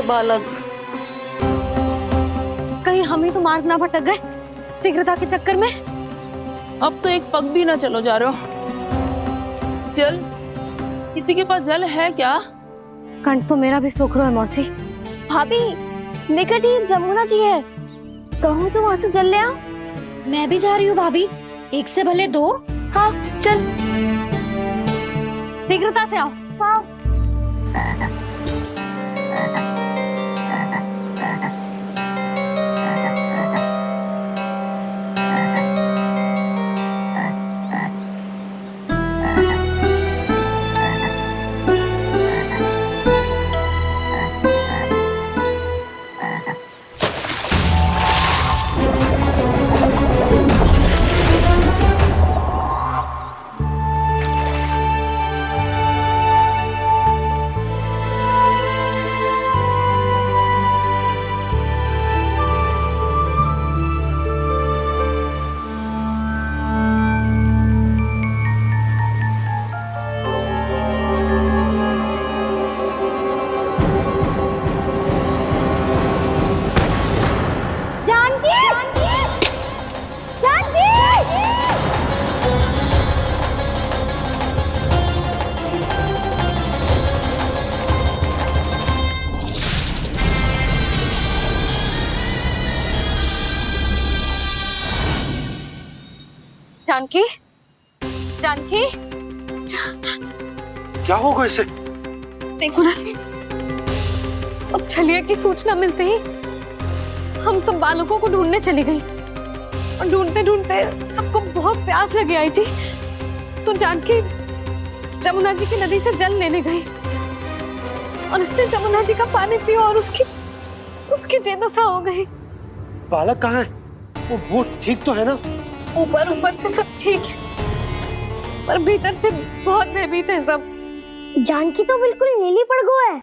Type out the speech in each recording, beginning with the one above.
बालक। कहीं हम ही तो मार्ग ना भटक गए शीघ्रता के चक्कर में। अब तो एक पग भी ना चलो जा रहे हो। जल, किसी के पास जल है क्या? कंठ तो मेरा भी सूख रहा है मौसी। भाभी, निकट ही जमुना जी है, कहूँ तो वहाँ से जल ले आओ। मैं भी जा रही हूँ भाभी, एक से भले दो। हाँ चल, शीघ्रता से आओ। हाँ। जानकी, जानकी, क्या होगा इसे? देखो ना जी, अब छलिया की सूचना मिलते ही हम सब बालकों को ढूंढने चली गई और ढूंढते ढूंढते सबको बहुत प्यास लगी आई जी। तो जानकी जमुना जी की नदी से जल लेने गई और उसने जमुना जी का पानी पिया और उसकी जेदशा हो गई। बालक कहाँ है? वो ठीक तो है ना? ऊपर से सब ठीक है, पर भीतर से बहुत भयभीत है सब। जानकी तो बिल्कुल नीली पड़ गया है,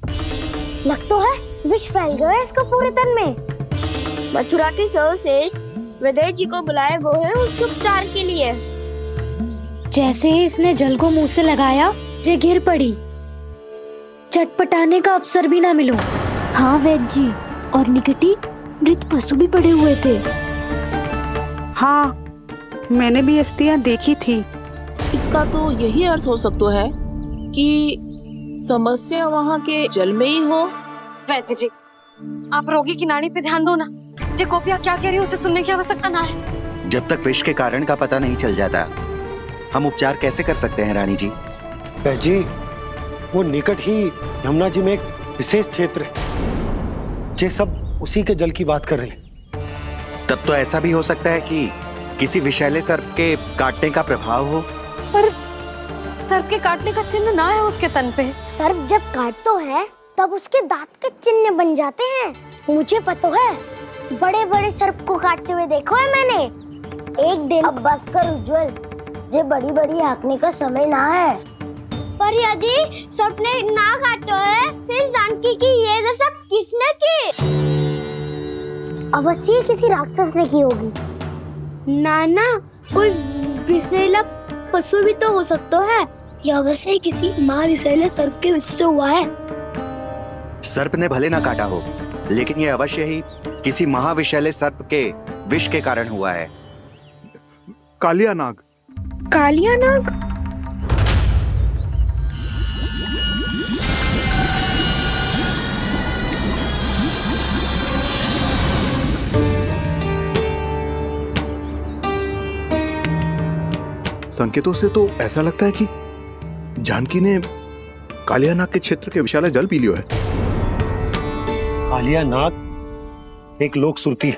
लग तो है विष फैल गया है इसको पूरे तन में। मथुरा के सर्वश्रेष्ठ विदेह जी को बुलाए गए हैं उसके उपचार के लिए। जैसे ही इसने जल को मुंह से लगाया, ये गिर पड़ी। चटपटाने का अवसर भी ना मिलो। हाँ वैद्य जी, और निकटी मृत पशु भी पड़े हुए थे। हाँ, मैंने भी अस्थियां देखी थी। इसका तो यही अर्थ हो सकता है कि समस्या वहाँ के जल में ही हो। वैद्य जी, आप रोगी की नाड़ी पे ध्यान दो ना। जे गोपिया क्या कह रही है उसे सुनने की आवश्यकता ना है। जब तक विष के कारण का पता नहीं चल जाता, हम उपचार कैसे कर सकते हैं रानी जी? जी, वो निकट ही यमुना जी में एक विशेष क्षेत्र है, जे सब उसी के जल की बात कर रहे हैं। तब तो ऐसा भी हो सकता है कि किसी विषैले सर्प के काटने का प्रभाव हो। पर सर्प के काटने का चिन्ह ना है उसके तन पे। सर्प जब काटतो है तब उसके दांत के चिन्ह बन जाते हैं। मुझे पता है, बड़े बड़े सर्प को काटते हुए देखो है मैंने। एक दिन अब बस कर उज्जवल, ये बड़ी बड़ी हाँकने का समय ना है। पर यदि सर्प ने ना काटो है, फिर जानकी की ये दशा किसने की? अवश्य किसी राक्षस ने की होगी। नाना, कोई विषैला पशु भी तो हो सकता है, या वैसे किसी महाविषैले सर्प के विष से हुआ है। सर्प ने भले ना काटा हो, लेकिन ये अवश्य ही किसी महाविषैले सर्प के विष के कारण हुआ है। कालिया नाग। कालिया नाग? संकेतों से तो ऐसा लगता है कि जानकी ने कालिया नाग के क्षेत्र के विशाल जल पी लियो है। कालिया नाग एक लोक श्रुति है,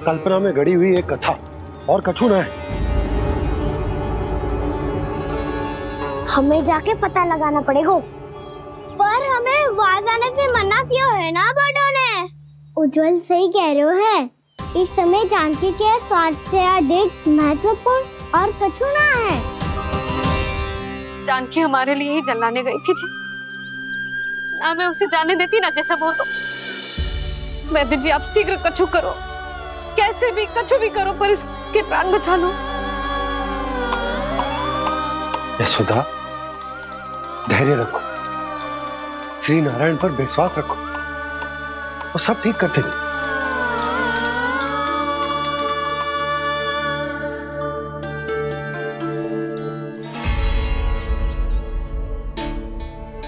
कल्पना में गढ़ी हुई एक कथा, और कछु ना है। हमें जाके पता लगाना पड़ेगा। पर हमें वहां जाने से मना किया है ना बड़ों ने। उज्जवल सही कह रहे हो है, इस समय जानकी के स्वार्थ से अधिक महत्वपूर्ण और कछु ना है। जानकी हमारे लिए ही जलाने गई थी जी, ना मैं उसे जाने देती ना जैसा वो। तो वैद्य जी आप शीघ्र कछु करो, कैसे भी कछु भी करो, पर इसके प्राण बचा लो। यशोदा, धैर्य रखो, श्री नारायण पर विश्वास रखो। वो सब ठीक कर देंगे।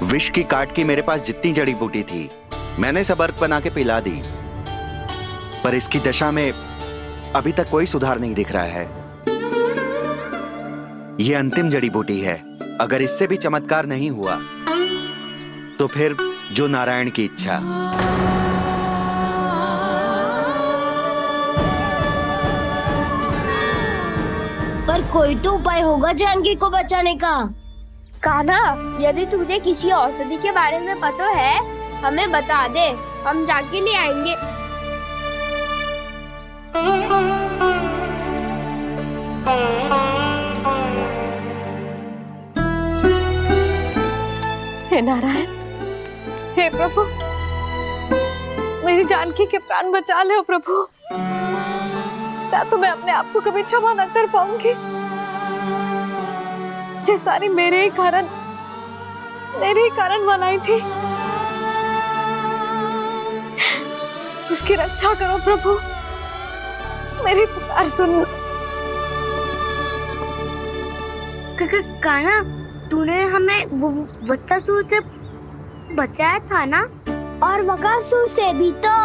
विष की काट की मेरे पास जितनी जड़ी बूटी थी मैंने सब अर्क बना के पिला दी, पर इसकी दशा में अभी तक कोई सुधार नहीं दिख रहा है। यह अंतिम जड़ी बूटी है, अगर इससे भी चमत्कार नहीं हुआ तो फिर जो नारायण की इच्छा। पर कोई तो उपाय होगा जानकी को बचाने का। कान्हा, यदि तुझे किसी औषधि के बारे में पता है हमें बता दे, हम जाके ले आएंगे। हे नारायण, हे प्रभु, मेरी जानकी के प्राण बचा ले प्रभु। या तो मैं अपने आप को कभी क्षमा न कर पाऊंगी। ये सारी मेरे ही कारण बनाई थी। उसकी रक्षा करो प्रभु, मेरी पुकार सुनो। कान्हा, तूने हमें बकासुर से बचाया था ना? और बकासुर से भी तो,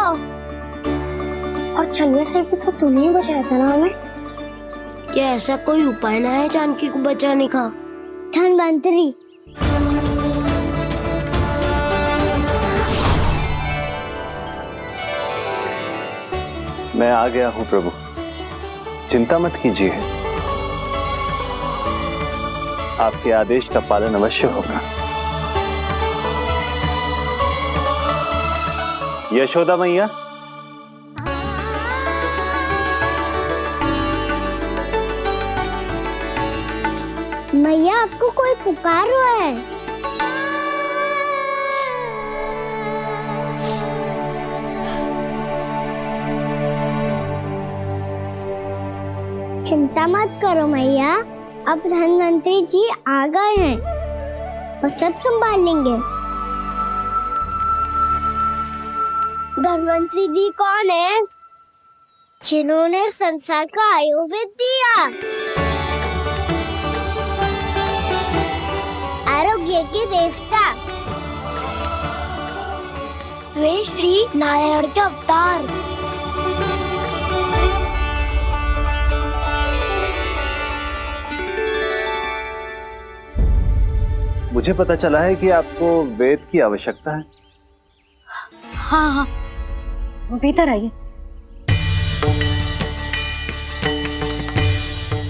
और छलिया से भी तो तूने ही बचाया था ना हमें। क्या ऐसा कोई उपाय ना है जानकी को बचाने का? धनवंतरी, मैं आ गया हूं प्रभु, चिंता मत कीजिए, आपके आदेश का पालन अवश्य होगा। यशोदा मैया, मैया आपको कोई पुकार रहा है। चिंता मत करो मैया, अब धनवंतरी जी आ गए हैं, वो सब संभाल लेंगे। धनवंतरी जी कौन है? जिन्होंने संसार का आयुर्वेद दिया, आरोग्य के देवता, वे श्री नारायण के अवतार। मुझे पता चला है कि आपको वेद की आवश्यकता है। हाँ हाँ, भीतर आइए।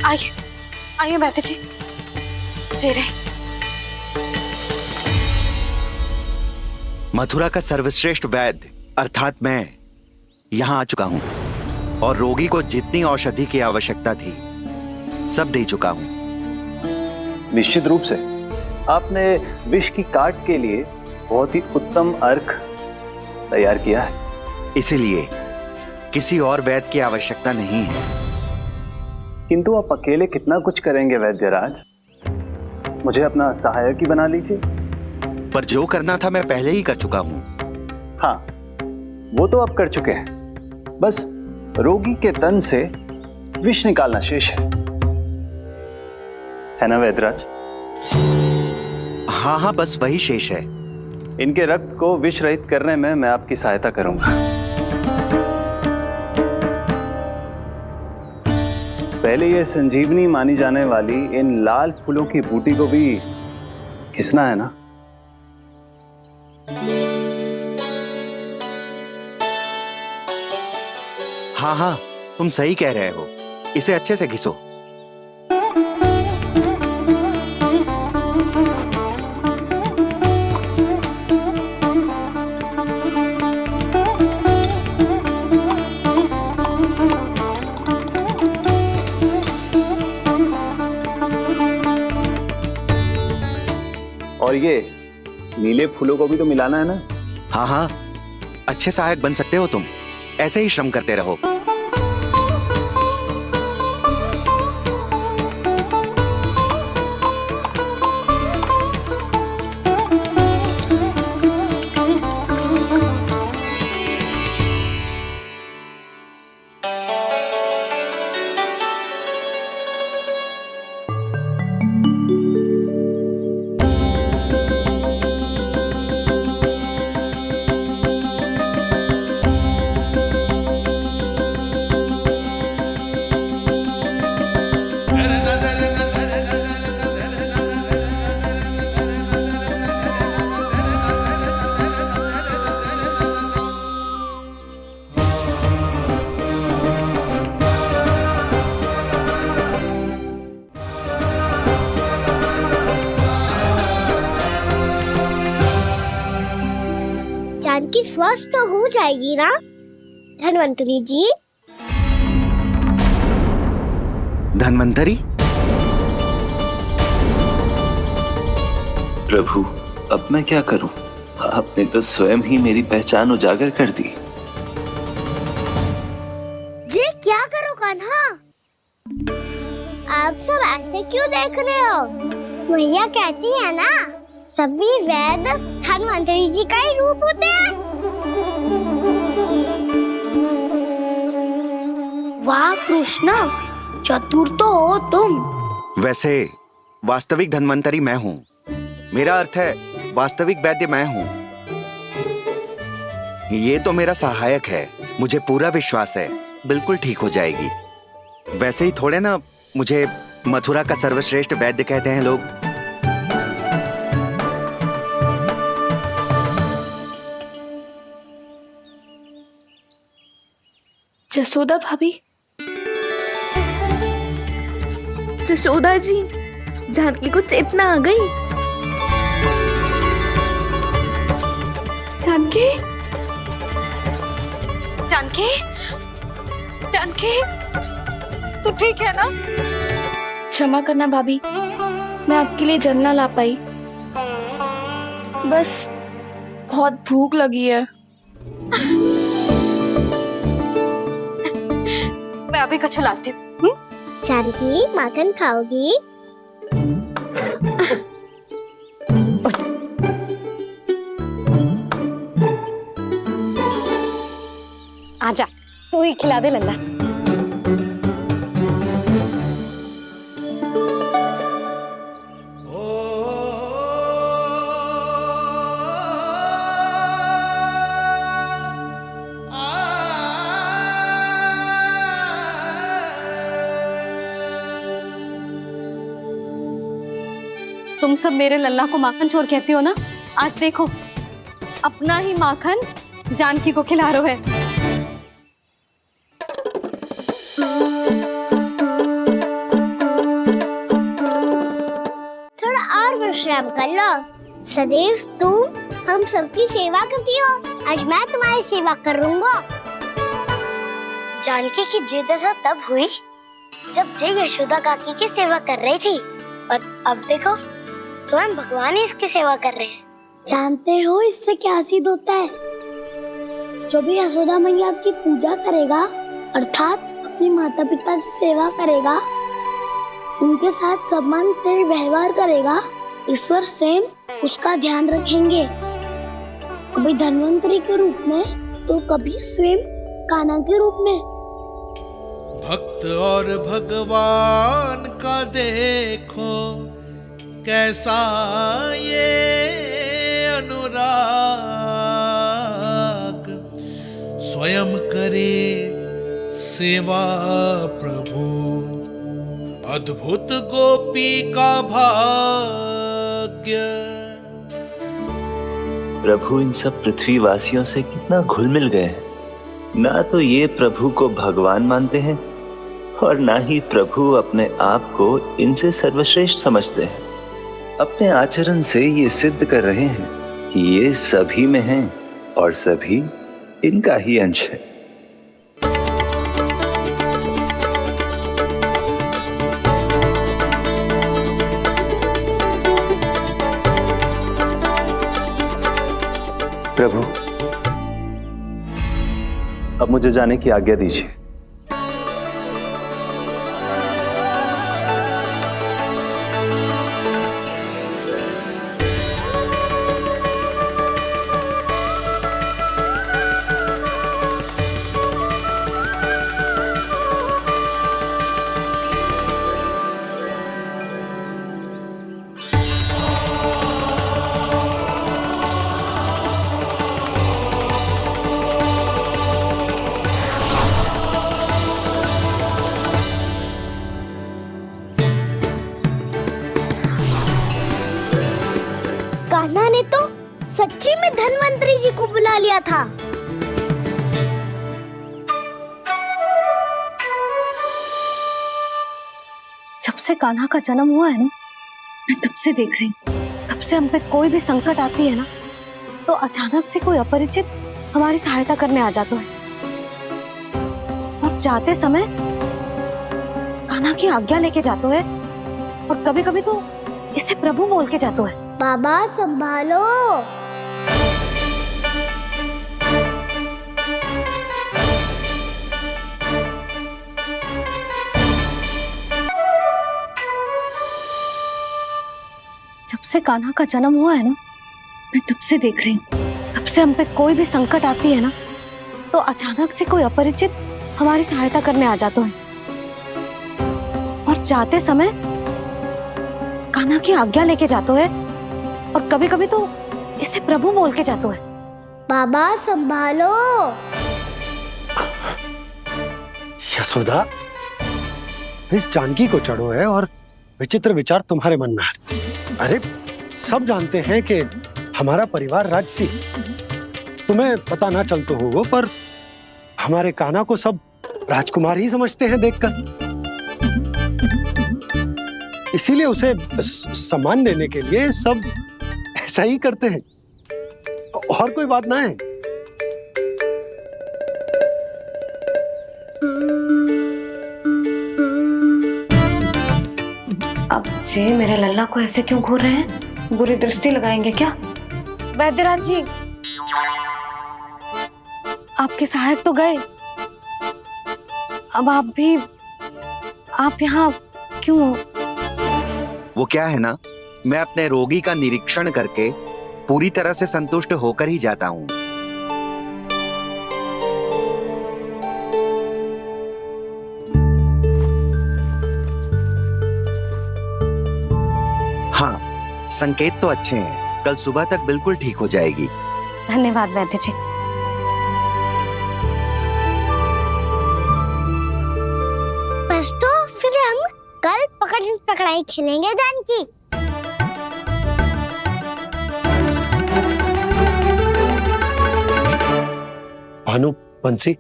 आइए आइए बैठे जी। जी रहे। मथुरा का सर्वश्रेष्ठ वैद्य अर्थात मैं यहां आ चुका हूं और रोगी को जितनी औषधि की आवश्यकता थी सब दे चुका हूं। निश्चित रूप से आपने विष की काट के लिए बहुत ही उत्तम अर्क तैयार किया है, इसीलिए किसी और वैद्य की आवश्यकता नहीं है। किंतु आप अकेले कितना कुछ करेंगे वैद्यराज, मुझे अपना सहायक ही बना लीजिए। पर जो करना था मैं पहले ही कर चुका हूं। हाँ, वो तो आप कर चुके हैं, बस रोगी के तन से विष निकालना शेष है ना वैद्यराज? हाँ हाँ, बस वही शेष है। इनके रक्त को विष रहित करने में मैं आपकी सहायता करूंगा। पहले ये संजीवनी मानी जाने वाली इन लाल फूलों की बूटी को भी घिसना है ना? हाँ हाँ, तुम सही कह रहे हो, इसे अच्छे से घिसो। और ये नीले फूलों को भी तो मिलाना है ना? हाँ हाँ, अच्छे सहायक बन सकते हो तुम, ऐसे ही श्रम करते रहो। स्वस्थ तो हो जाएगी ना धन्वंतरी जी? धन्वंतरी? प्रभु, अब मैं क्या करूं? आपने तो स्वयं ही मेरी पहचान उजागर कर दी। जी क्या करो कान्हा? आप सब ऐसे क्यों देख रहे हो? मैया कहती है ना, सभी वेद धन्वंतरी जी का ही रूप होते हैं। वाह कृष्णा, चतुर तो हो तुम। वैसे वास्तविक धन्वंतरी मैं हूँ। मेरा अर्थ है वास्तविक वैद्य मैं हूँ। ये तो मेरा सहायक है। मुझे पूरा विश्वास है बिल्कुल ठीक हो जाएगी। वैसे ही थोड़े ना मुझे मथुरा का सर्वश्रेष्ठ वैद्य कहते हैं लोग। जसोदा भाभी, जशोदा जी, जानकी को चेतना आ गई। जानकी, जानकी, जानकी, तू ठीक है ना? क्षमा करना भाभी, मैं आपके लिए जल ना ला पाई। बस बहुत भूख लगी है। मैं अभी कछु लाती हूँ। जानकी माखन खाओगी? आजा, तू ही खिला दे लल्ला। तुम सब मेरे लल्ला को माखन चोर कहती हो ना? आज देखो, अपना ही माखन जानकी को खिला रहे है। थोड़ा और विश्राम कर लो। सदैव तुम हम सबकी सेवा करती हो, आज मैं तुम्हारी सेवा करूंगा। जानकी की जिद तब हुई जब जय यशोदा काकी की सेवा कर रही थी, और अब देखो स्वयं भगवान ही इसकी सेवा कर रहे हैं। जानते हो इससे क्या सिद्ध होता है? जो भी यशोदा मैया की पूजा करेगा, अर्थात अपने माता पिता की सेवा करेगा, उनके साथ सम्मान से व्यवहार करेगा, ईश्वर स्वयं उसका ध्यान रखेंगे। कभी धन्वंतरी के रूप में तो कभी स्वयं कान्हा के रूप में। भक्त और भगवान का देखो कैसा ये अनुराग, स्वयं करे सेवा प्रभु, अद्भुत गोपी का भाग्य। प्रभु इन सब पृथ्वीवासियों से कितना घुल मिल गए हैं। ना तो ये प्रभु को भगवान मानते हैं और ना ही प्रभु अपने आप को इनसे सर्वश्रेष्ठ समझते हैं। अपने आचरण से ये सिद्ध कर रहे हैं कि ये सभी में हैं और सभी इनका ही अंश है। प्रभु, अब मुझे जाने की आज्ञा दीजिए। कान्हा ने तो सच्ची में धन्वंतरी जी को बुला लिया था। जब से कान्हा का जन्म हुआ है ना, मैं तब से देख रही हूँ, तब से हम पे कोई भी संकट आती है ना, तो अचानक से कोई अपरिचित हमारी सहायता करने आ जाते हैं और जाते समय कान्हा की आज्ञा लेके जाते हैं और कभी कभी तो इसे प्रभु बोल के जाते हैं। बाबा संभालो। जब से कान्हा का जन्म हुआ है ना, मैं तब से देख रही हूँ, तब से हम पे कोई भी संकट आती है ना, तो अचानक से कोई अपरिचित हमारी सहायता करने आ जाते हैं और जाते समय कान्हा की आज्ञा लेके जाते हैं और कभी कभी तो इसे प्रभु बोल के जाते हैं। बाबा संभालो। यशोदा, इस जानकी को चढ़ो है और विचित्र विचार तुम्हारे मन में है। अरे सब जानते हैं कि हमारा परिवार राजसी, तुम्हें पता ना चलते हो वो, पर हमारे कान्हा को सब राजकुमार ही समझते हैं देखकर, इसीलिए उसे सम्मान देने के लिए सब ऐसा ही करते हैं, और कोई बात ना है। अब जे मेरे लल्ला को ऐसे क्यों घूर रहे हैं? बुरी दृष्टि लगाएंगे क्या? वैद्यराज जी, आपके सहायक तो गए, अब आप यहाँ क्यों? वो क्या है ना, मैं अपने रोगी का निरीक्षण करके पूरी तरह से संतुष्ट होकर ही जाता हूँ। हाँ, संकेत तो अच्छे हैं, कल सुबह तक बिल्कुल ठीक हो जाएगी। धन्यवाद वैद्य जी। बस तो फिर हम कल पकड़न पकड़ाई खेलेंगे जानकी। भानु, बंसी,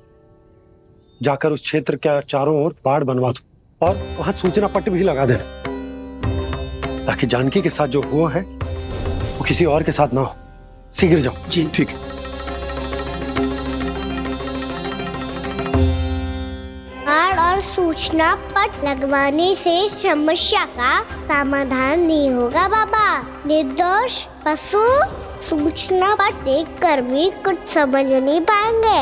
जाकर उस क्षेत्र के चारों ओर बाड़ बनवा दो और वहां सूचना पट्ट भी लगा देना, ताकि जानकी के साथ जो हुआ है वो किसी और के साथ ना हो। शीघ्र जाओ। जी ठीक है। बाड़ और सूचना पट लगवाने से समस्या का समाधान नहीं होगा बाबा। निर्दोष पशु सूचना पट देखकर भी कुछ समझ नहीं पाएंगे।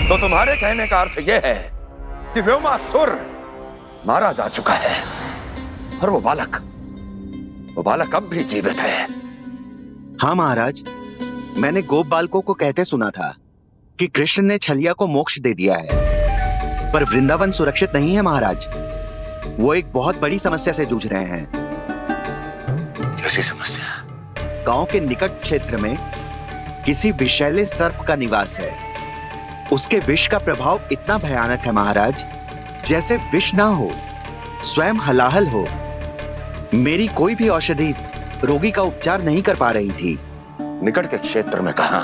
तो तुम्हारे कहने का अर्थ यह है कि व्योमासुर मारा जा चुका है और वो बालक अब भी जीवित है। हाँ महाराज, मैंने गोप बालकों को कहते सुना था कि कृष्ण ने छलिया को मोक्ष दे दिया है, पर वृंदावन सुरक्षित नहीं है महाराज। वो एक बहुत बड़ी समस्या से जूझ रहे हैं। कैसी समस्या? गांव के निकट क्षेत्र में किसी विषैले सर्प का निवास है। उसके विष का प्रभाव इतना भयानक है महाराज, जैसे विष ना हो, स्वयं हलाहल हो। मेरी कोई भी औषधि रोगी का उपचार नहीं कर पा रही थी। निकट के क्षेत्र में कहां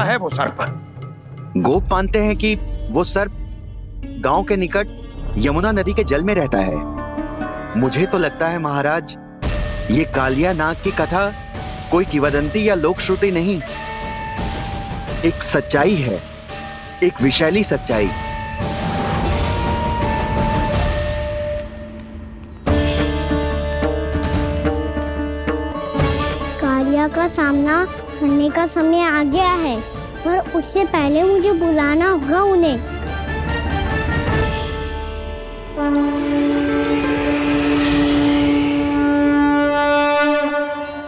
है वो सर्प? गोप मानते हैं कि वो सर्प गांव के निकट यमुना नदी के जल में रहता है। मुझे तो लगता है महाराज, ये कालिया नाग की कथा कोई किंवदंती या लोक श्रुति नहीं, एक सच्चाई है, एक विषैली सच्चाई। कालिया का सामना करने का समय आ गया है, पर उससे पहले मुझे बुलाना होगा उन्हें।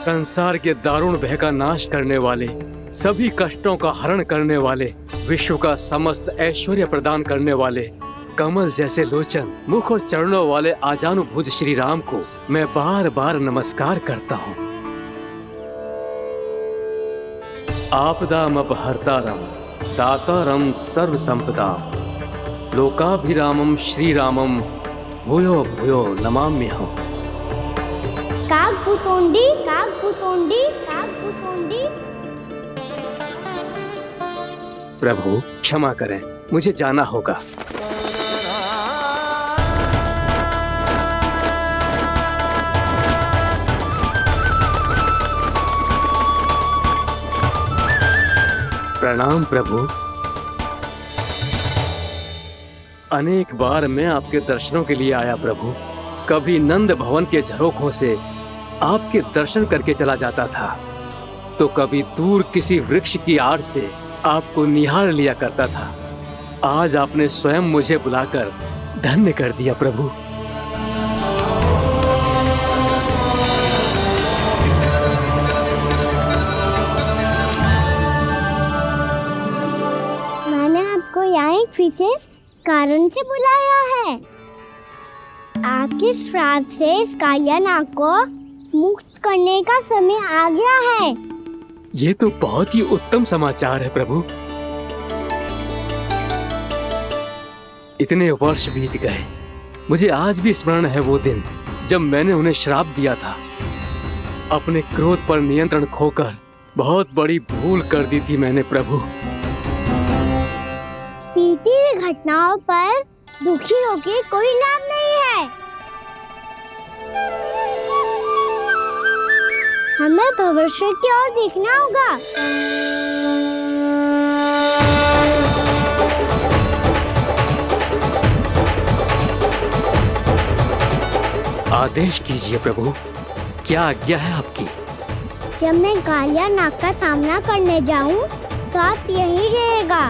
संसार के दारुण भय का नाश करने वाले, सभी कष्टों का हरण करने वाले, विश्व का समस्त ऐश्वर्य प्रदान करने वाले, कमल जैसे लोचन, मुख और चरणों वाले आजानुभुज श्री राम को मैं बार बार नमस्कार करता हूँ। आपदामपहर्तारम दातारम सर्व संपदाम लोकाभिरामम श्री रामम भूयो भूयो नमाम्यहम्। कागभूसोंडी कागभूसोंडी कागभूसोंडी। प्रभु क्षमा करें, मुझे जाना होगा। प्रणाम प्रभु। अनेक बार मैं आपके दर्शनों के लिए आया प्रभु। कभी नंद भवन के झरोखों से आपके दर्शन करके चला जाता था, तो कभी दूर किसी वृक्ष की आड़ से आपको निहार लिया करता था। आज आपने स्वयं मुझे बुलाकर धन्य कर दिया प्रभु। मैंने आपको यहाँ एक विशेष कारण से बुलाया है। आपके श्राप से इस कालिया नाग को मुक्त करने का समय आ गया है। ये तो बहुत ही उत्तम समाचार है प्रभु। इतने वर्ष बीत गए, मुझे आज भी स्मरण है वो दिन जब मैंने उन्हें श्राप दिया था। अपने क्रोध पर नियंत्रण खोकर बहुत बड़ी भूल कर दी थी मैंने प्रभु। बीती हुई घटनाओं पर दुखी होके कोई लाभ नहीं है। हमें भविष्य की ओर देखना होगा। आदेश कीजिए प्रभु, क्या आज्ञा है आपकी? जब मैं कालिया नाग का सामना करने जाऊं, तो आप यहीं रहेगा।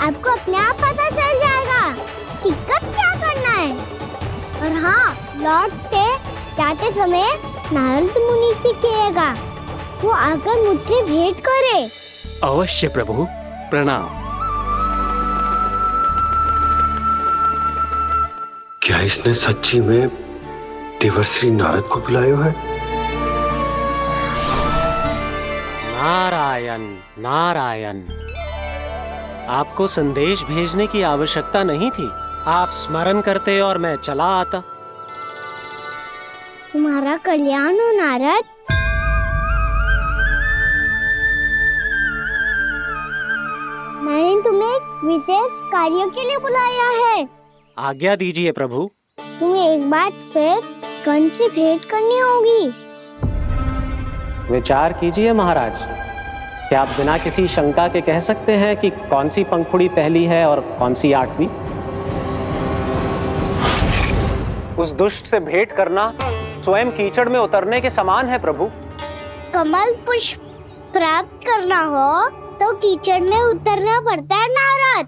आपको अपने आप पता चल जाएगा कि कब क्या करना है। और हाँ, लौटते जाते समय नारद मुनि से कहिएगा, वो आकर मुझसे भेंट करे। अवश्य प्रभु, प्रणाम। क्या इसने सच्ची में देवर्षि नारद को बुलाया है? नारायण नारायण, आपको संदेश भेजने की आवश्यकता नहीं थी। आप स्मरण करते और मैं चला आता। तुम्हारा कल्याण हो नारद। मैंने तुम्हें एक विशेष कार्य के लिए बुलाया है। आज्ञा दीजिए प्रभु। तुम्हें एक बात फिर कंस से भेंट करनी होगी। विचार कीजिए महाराज, क्या आप बिना किसी शंका के कह सकते हैं कि कौन सी पंखुड़ी पहली है और कौन सी आठवीं? उस दुष्ट से भेंट करना स्वयं कीचड़ में उतरने के समान है प्रभु। कमल पुष्प प्राप्त करना हो तो कीचड़ में उतरना पड़ता है नारद।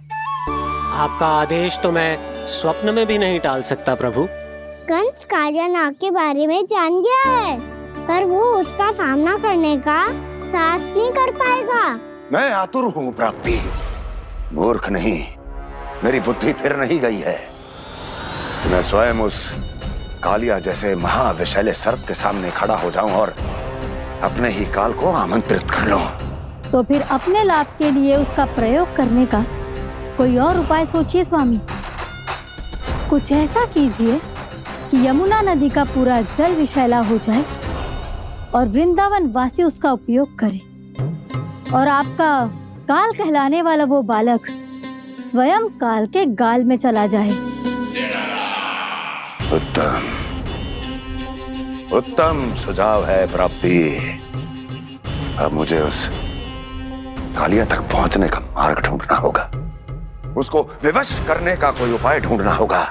आपका आदेश तो मैं स्वप्न में भी नहीं टाल सकता प्रभु। कंस कालिया नाग के बारे में जान गया है, पर वो उसका सामना करने का साहस नहीं कर पाएगा। मैं आतुर हूँ प्राप्ति, मूर्ख नहीं। मेरी बुद्धि फिर नहीं गई है। मैं स्वयं उस कालिया जैसे महाविषैले सर्प के सामने खड़ा हो जाऊं और अपने ही काल को आमंत्रित कर लूं। तो फिर अपने लाभ के लिए उसका प्रयोग करने का कोई और उपाय सोचिए स्वामी। कुछ ऐसा कीजिए कि यमुना नदी का पूरा जल विषैला हो जाए और वृंदावन वासी उसका उपयोग करे, और आपका काल कहलाने वाला वो बालक स्वयं काल के गाल में चला जाए। उत्तम उत्तम सुझाव है प्राप्ति। अब मुझे उस कालिया तक पहुंचने का मार्ग ढूंढना होगा। उसको विवश करने का कोई उपाय ढूंढना होगा,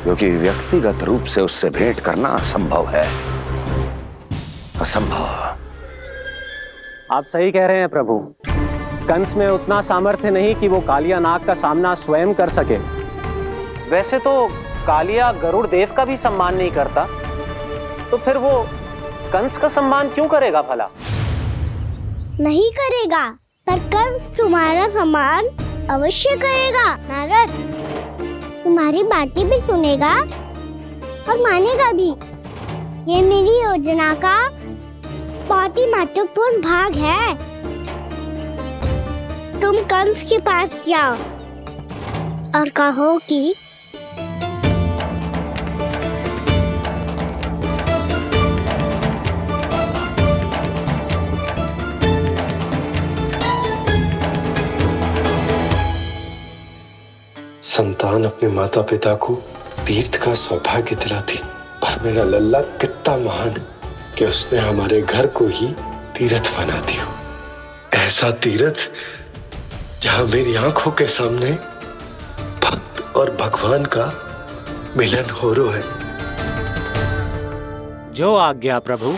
क्योंकि व्यक्तिगत रूप से उससे भेंट करना असंभव है। असंभव। आप सही कह रहे हैं प्रभु। कंस में उतना सामर्थ्य नहीं कि वो कालिया नाग का सामना स्वयं कर सके। वैसे तो कालिया गरुड़ देव का भी सम्मान नहीं करता, तो फिर वो कंस का सम्मान क्यों करेगा भला? नहीं करेगा, पर कंस तुम्हारा सम्मान अवश्य करेगा नारद। तुम्हारी बातें भी सुनेगा और मानेगा भी। ये मेरी योजना का बहुत ही महत्वपूर्ण भाग है। तुम कंस के पास जाओ और कहो कि संतान अपने माता पिता को तीर्थ का सौभाग्य दिलाती, पर मेरा लल्ला कितना महान कि उसने हमारे घर को ही तीर्थ बना दिया। ऐसा तीर्थ जहां मेरी आंखों के सामने भक्त और भगवान का मिलन हो रहा है। जो आज्ञा प्रभु।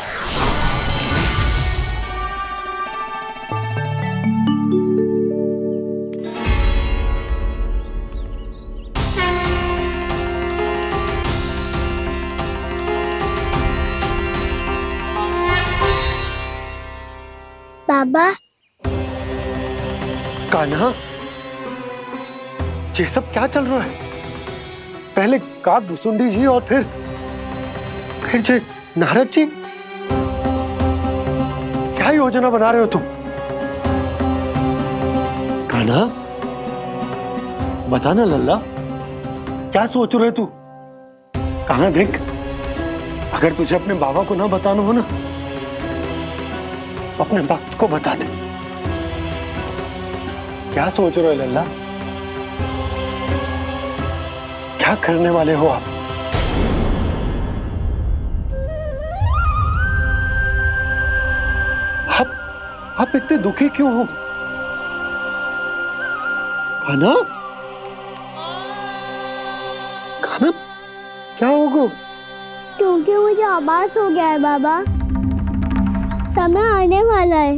बाबा, कान्हा, ये सब क्या चल रहा है? पहले काग भुसुंडी जी और फिर जे नारद जी। क्या योजना बना रहे हो तुम? कान्हा, बताना लल्ला, क्या सोच रहे तू? कान्हा देख, अगर तुझे अपने बाबा को ना बताना हो ना, अपने भक्त को बता दे। क्या सोच रहे हो लल्ला? क्या करने वाले हो आप? आप इतने दुखी क्यों हो? कान्हा, कान्हा, क्या होगा? क्योंकि मुझे आभास हो गया है बाबा, समय आने वाला है।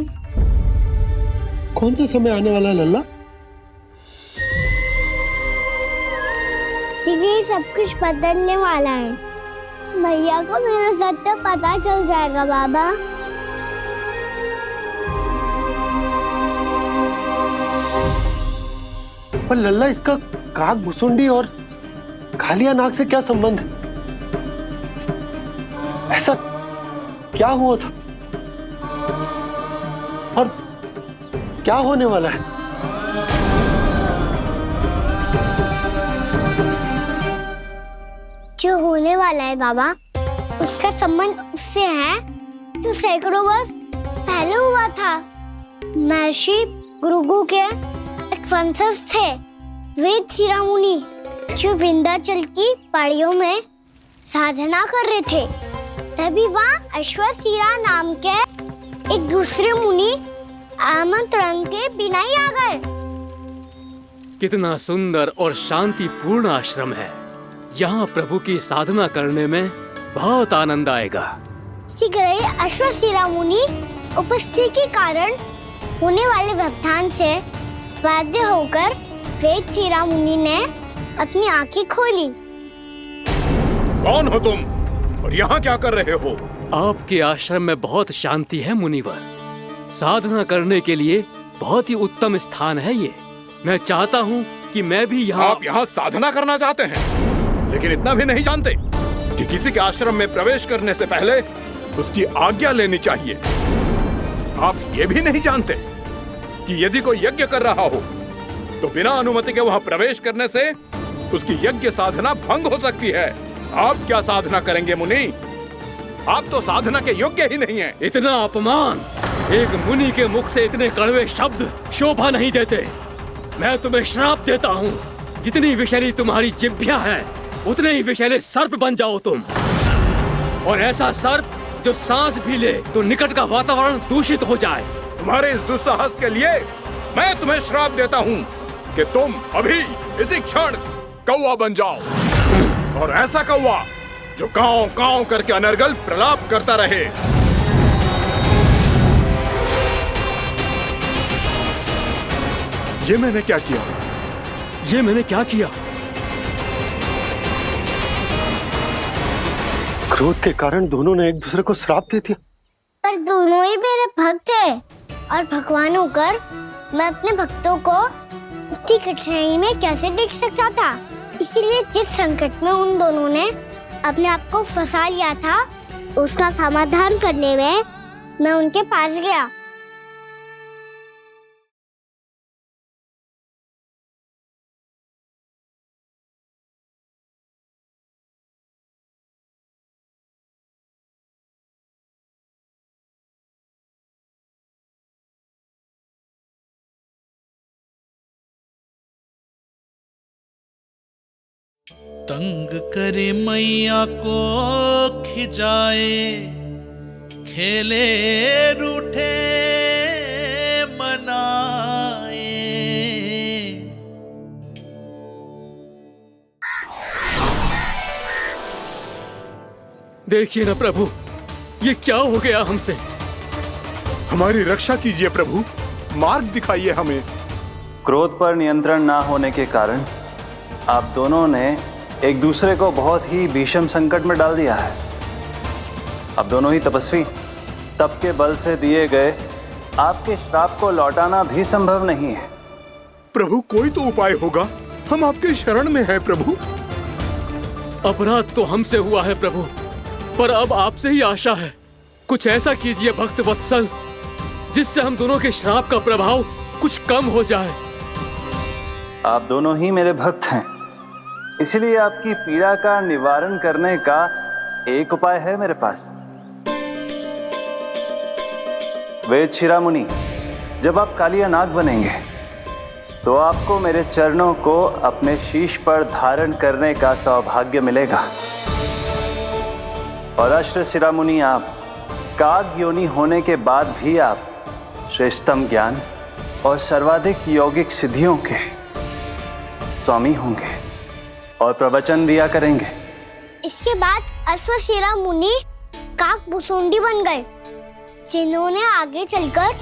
कौन सा समय आने वाला है लल्ला? शीघ्र ही सब कुछ बदलने वाला है। भैया को मेरा सत्य पता चल जाएगा बाबा। पर लल्ला, इसका काग भुसुंडी और कालिया नाग से क्या संबंध है? ऐसा क्या हुआ था और क्या होने वाला है? जो होने वाला है बाबा, उसका संबंध उससे है जो सैकड़ों वर्ष पहले हुआ था। महर्षि भृगु के एक वंशज थे, वेद शिरा मुनि, जो विंध्याचल की पहाड़ियों में साधना कर रहे थे। तभी वहाँ अश्वशिरा नाम के एक दूसरे मुनि आमंत्रण के बिना ही आ गए। कितना सुंदर और शांतिपूर्ण आश्रम है। यहाँ प्रभु की साधना करने में बहुत आनंद आएगा। शीघ्र ही अश्वशिरा मुनि उपस्थिति के कारण होने वाले व्यवधान से बाध्य होकर वेद शिरा मुनि ने अपनी आंखें खोली। कौन हो तुम और यहाँ क्या कर रहे हो? आपके आश्रम में बहुत शांति है मुनिवर। साधना करने के लिए बहुत ही उत्तम स्थान है ये। मैं चाहता हूँ कि मैं भी यहाँ। आप यहाँ साधना करना चाहते हैं, लेकिन इतना भी नहीं जानते कि किसी के आश्रम में प्रवेश करने से पहले उसकी आज्ञा लेनी चाहिए। आप ये भी नहीं जानते कि यदि कोई यज्ञ कर रहा हो तो बिना अनुमति के वहाँ प्रवेश करने से उसकी यज्ञ साधना भंग हो सकती है। आप क्या साधना करेंगे मुनि? आप तो साधना के योग्य ही नहीं हैं। इतना अपमान! एक मुनि के मुख से इतने कड़वे शब्द शोभा नहीं देते। मैं तुम्हें श्राप देता हूँ, जितनी विषैली तुम्हारी जिह्वा है उतने ही विषैले सर्प बन जाओ तुम। और ऐसा सर्प जो सांस भी ले तो निकट का वातावरण दूषित हो जाए। तुम्हारे इस दुस्साहस के लिए मैं तुम्हें श्राप देता हूँ कि तुम अभी इसी क्षण कौवा बन जाओ, और ऐसा कौवा जो कांव कांव करके अनर्गल प्रलाप करता रहे। ये मैंने क्या किया? ये मैंने क्या किया? क्रोध के कारण दोनों ने एक दूसरे को श्राप दे दिया। पर दोनों ही मेरे भक्त थे, और भगवान होकर मैं अपने भक्तों को इतनी कठिनाई में कैसे देख सकता था। इसीलिए जिस संकट में उन दोनों ने अपने आप को फंसा लिया था, उसका समाधान करने में मैं उनके पास गया। तंग करे मैया को खिजाए, खेले रूठे मन देखिए ना प्रभु, ये क्या हो गया हमसे। हमारी रक्षा कीजिए प्रभु, मार्ग दिखाइए हमें। क्रोध पर नियंत्रण ना होने के कारण आप दोनों ने एक दूसरे को बहुत ही भीषण संकट में डाल दिया है। आप दोनों ही तपस्वी, तप के बल से दिए गए आपके श्राप को लौटाना भी संभव नहीं है। प्रभु कोई तो उपाय होगा, हम आपके शरण में हैं प्रभु। अपराध तो हमसे हुआ है प्रभु, पर अब आपसे ही आशा है। कुछ ऐसा कीजिए भक्त वत्सल, जिससे हम दोनों के श्राप का प्रभाव कुछ कम हो जाए। आप दोनों ही मेरे भक्त हैं, इसलिए आपकी पीड़ा का निवारण करने का एक उपाय है मेरे पास। वेद शिरामुनि, जब आप कालिया नाग बनेंगे तो आपको मेरे चरणों को अपने शीश पर धारण करने का सौभाग्य मिलेगा। और अश्र शिरामुनि, आप काग योनि होने के बाद भी आप श्रेष्ठतम ज्ञान और सर्वाधिक यौगिक सिद्धियों के स्वामी होंगे और प्रवचन दिया करेंगे। इसके बाद अश्वशिरा मुनि काक भुसुंडी बन गए, जिन्होंने आगे चलकर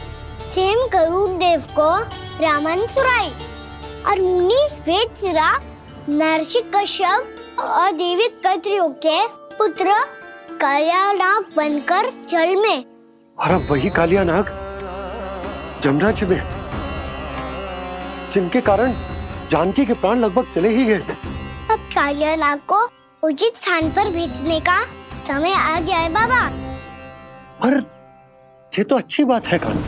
स्वयं गरुड़ देव को रामायण सुनाई। और मुनि वेदशिरा महर्षि कश्यप और देवी कत्रियों के पुत्र कालिया नाग बनकर जल में। और अब वही कालिया नाग जमुना जी में, जिनके कारण जानकी के प्राण लगभग चले ही गए थे। अब कालिया नाग को उचित स्थान पर भेजने का समय आ गया है बाबा। पर ये तो अच्छी बात है कान,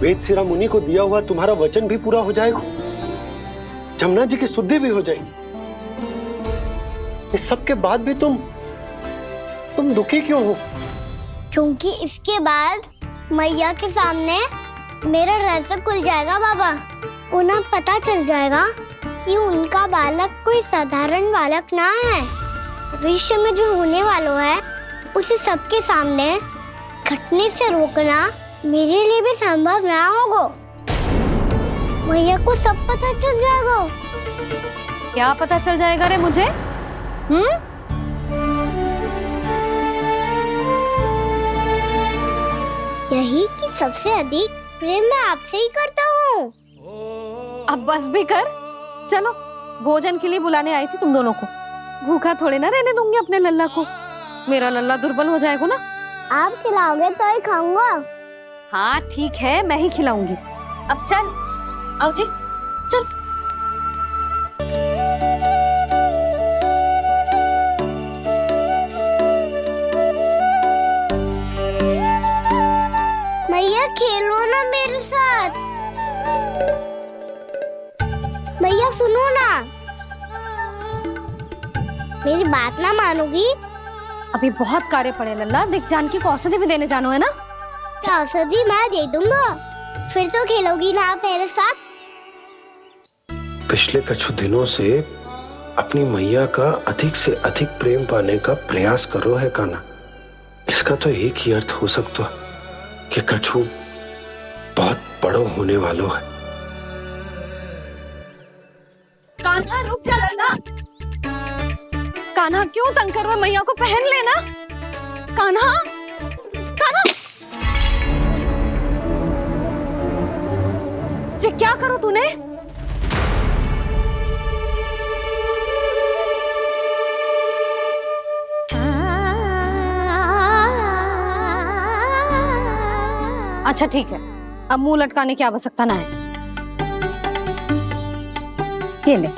वेदशिरा मुनि को दिया हुआ तुम्हारा वचन भी पूरा हो जाएगा, जमुना जी की शुद्धि भी हो जाएगी। इस सब के बाद भी तुम दुखी क्यों हो? क्योंकि इसके बाद मैया के सामने मेरा रहस्य खुल जाएगा बाबा। उन्हें पता चल जाएगा कि उनका बालक कोई साधारण बालक ना है। भविष्य में जो होने वाला है उसे सबके सामने घटने से रोकना मेरे लिए भी संभव ना होगा। मैया को सब पता चल जाएगा। क्या पता चल जाएगा रे मुझे? यही कि सबसे अधिक प्रेम मैं आपसे ही करता हूँ। अब बस भी कर, चलो भोजन के लिए बुलाने आई थी तुम दोनों को। भूखा थोड़े ना रहने दूंगी अपने लल्ला को, मेरा लल्ला दुर्बल हो जाएगा ना। आप खिलाओगे तो ही खाऊंगा। हाँ ठीक है, मैं ही खिलाऊंगी। अब चल, आओ जी चल। मैया खेलो ना मेरे साथ। मैया सुनो ना, मेरी बात ना मानोगी? अभी बहुत कार्य पड़े लल्ला, देख जानकी को औषधि भी देने जानो है ना। औषधि मैं दे दूंगा, फिर तो खेलोगी ना आप मेरे साथ। पिछले कुछ दिनों से अपनी मैया का अधिक से अधिक प्रेम पाने का प्रयास करो है कान्हा। इसका तो एक ही अर्थ हो सकता कि कछु बहुत बड़ो होने वालों है। कान्हा रुक जा लल्ला। कान्हा क्यों तंग कर रहा है? मैया को पहन लेना। कान्हा, कान्हा, ये क्या करो तूने? अच्छा ठीक है, अब मुंह लटकाने की आवश्यकता ना है। ये ले।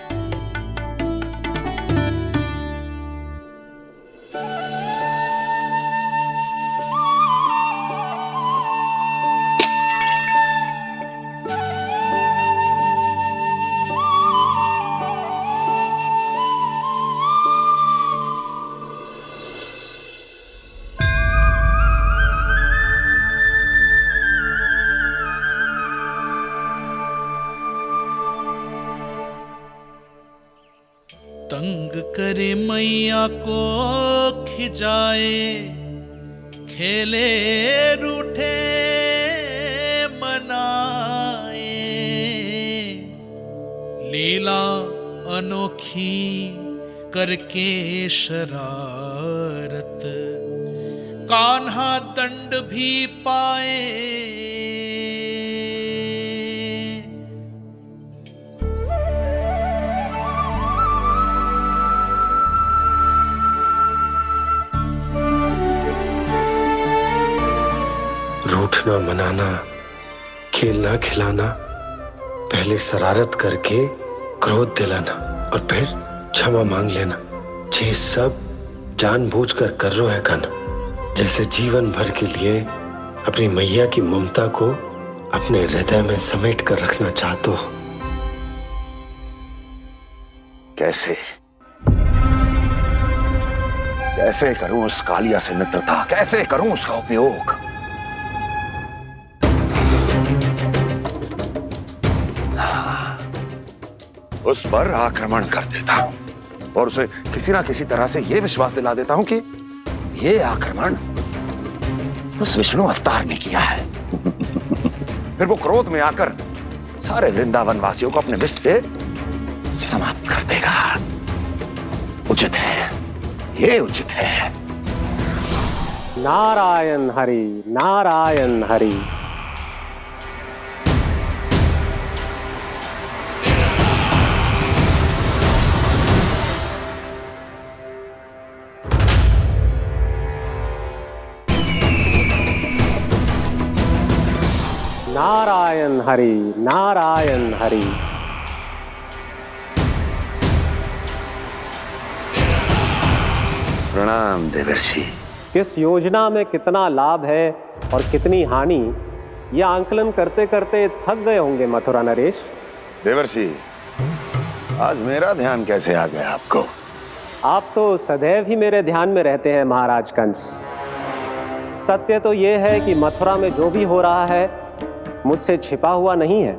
तंग करे मैया को खिजाए, खेले रूठे मनाए, लीला अनोखी करके शरारत, कान्हा दंड भी पाए। रूठना मनाना, खेलना खिलाना, पहले शरारत करके क्रोध दिलाना और फिर क्षमा मांग लेना, ये सब जानबूझकर कर रहे है कन। जैसे जीवन भर के लिए अपनी मैया की ममता को अपने हृदय में समेट कर रखना चाहते हो। कैसे कैसे करूं उस कालिया से मित्रता, कैसे करूं उसका उपयोग? उस पर आक्रमण कर देता हूं और उसे किसी ना किसी तरह से यह विश्वास दिला देता हूं कि यह आक्रमण उस विष्णु अवतार ने किया है। फिर वो क्रोध में आकर सारे वृंदावन वासियों को अपने विष से समाप्त कर देगा। उचित है, ये उचित है। नारायण हरि, नारायण हरि। नारायण हरि, नारायण हरि। प्रणाम देवर्षि। किस योजना में कितना लाभ है और कितनी हानि, यह आंकलन करते करते थक गए होंगे मथुरा नरेश। देवर्षि, आज मेरा ध्यान कैसे आ गया आपको? आप तो सदैव ही मेरे ध्यान में रहते हैं महाराज कंस। सत्य तो यह है कि मथुरा में जो भी हो रहा है मुझसे छिपा हुआ नहीं है।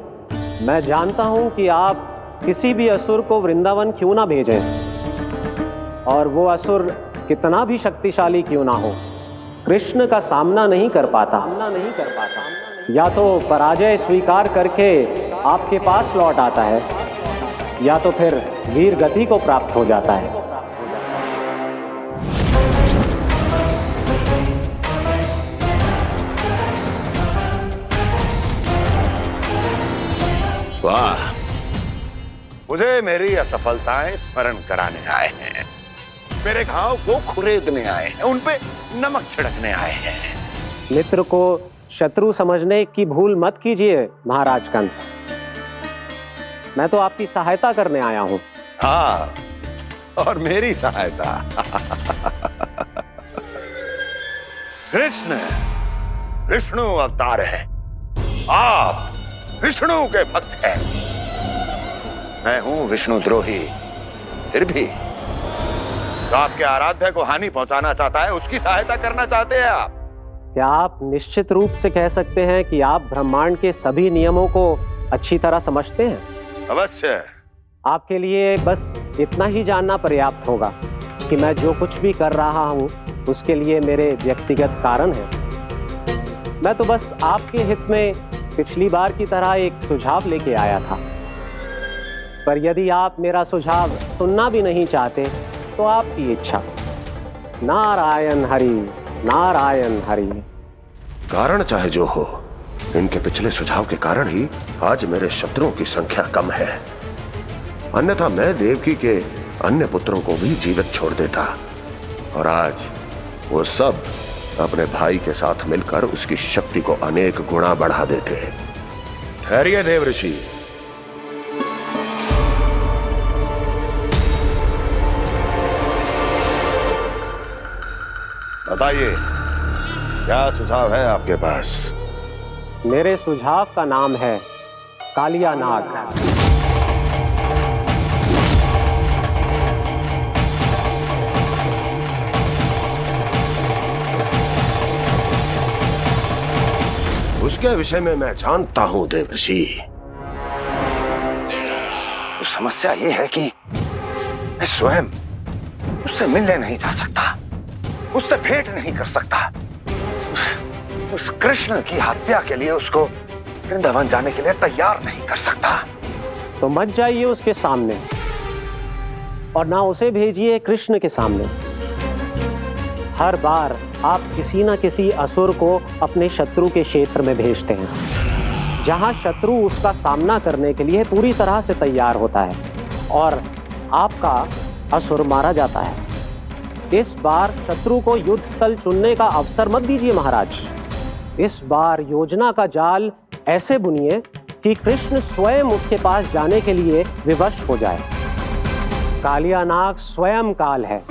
मैं जानता हूं कि आप किसी भी असुर को वृंदावन क्यों ना भेजें, और वो असुर कितना भी शक्तिशाली क्यों ना हो, कृष्ण का सामना नहीं कर पाता। या तो पराजय स्वीकार करके आपके पास लौट आता है, या तो फिर वीर गति को प्राप्त हो जाता है। वाह, मुझे मेरी असफलताएं स्मरण कराने आए हैं, मेरे घाव को खुरेदने आए हैं, उन पे नमक छिड़कने आए हैं। मित्र को शत्रु समझने की भूल मत कीजिए महाराज कंस। मैं तो आपकी सहायता करने आया हूं। हाँ, और मेरी सहायता। कृष्ण विष्णु अवतार है, आप विष्णु के भक्त हैं। मैं हूं विष्णु द्रोही, फिर भी तो आपके आराध्य को हानि पहुंचाना चाहता है, उसकी सहायता करना चाहते हैं आप। क्या आप निश्चित रूप से कह सकते हैं कि आप ब्रह्मांड के सभी नियमों को अच्छी तरह समझते हैं? अवश्य। आपके लिए बस इतना ही जानना पर्याप्त होगा कि मैं जो कुछ भी कर रहा हूं उसके लिए मेरे व्यक्तिगत कारण हैं। मैं तो बस आपके हित में पिछली बार की तरह एक सुझाव लेके आया था, पर यदि आप मेरा सुझाव सुनना भी नहीं चाहते तो आपकी इच्छा। नारायण हरि, नारायण हरि। कारण चाहे जो हो, इनके पिछले सुझाव के कारण ही आज मेरे शत्रुओं की संख्या कम है। अन्यथा मैं देवकी के अन्य पुत्रों को भी जीवित छोड़ देता, और आज वो सब अपने भाई के साथ मिलकर उसकी शक्ति को अनेक गुना बढ़ा देते। ठहरिए देवऋषि, बताइए क्या सुझाव है आपके पास? मेरे सुझाव का नाम है कालिया नाग। उसके विषय में मैं जानता हूं देवर्षि। तो समस्या यह है कि मैं स्वयं उससे मिलने नहीं जा सकता, उससे भेंट नहीं कर सकता। उस कृष्ण की हत्या के लिए उसको वृंदावन जाने के लिए तैयार नहीं कर सकता। तो मत जाइए उसके सामने, और ना उसे भेजिए कृष्ण के सामने। हर बार आप किसी न किसी असुर को अपने शत्रु के क्षेत्र में भेजते हैं, जहां शत्रु उसका सामना करने के लिए पूरी तरह से तैयार होता है और आपका असुर मारा जाता है। इस बार शत्रु को युद्ध स्थल चुनने का अवसर मत दीजिए महाराज। इस बार योजना का जाल ऐसे बुनिए कि कृष्ण स्वयं उसके पास जाने के लिए विवश हो जाए। कालिया नाग स्वयं काल है,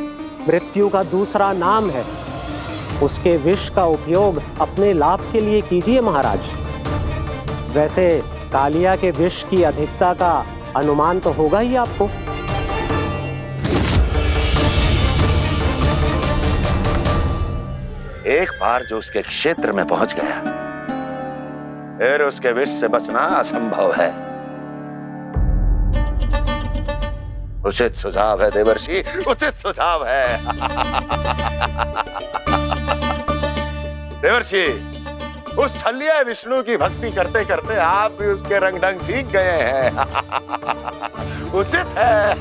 मृत्यु का दूसरा नाम है। उसके विष का उपयोग अपने लाभ के लिए कीजिए महाराज। वैसे कालिया के विष की अधिकता का अनुमान तो होगा ही आपको। एक बार जो उसके क्षेत्र में पहुंच गया, फिर उसके विष से बचना असंभव है। उचित सुझाव है देवर्षि, उचित सुझाव है। देवर्षि, उस छलिया विष्णु की भक्ति करते करते आप भी उसके रंग ढंग सीख गए हैं। उचित है,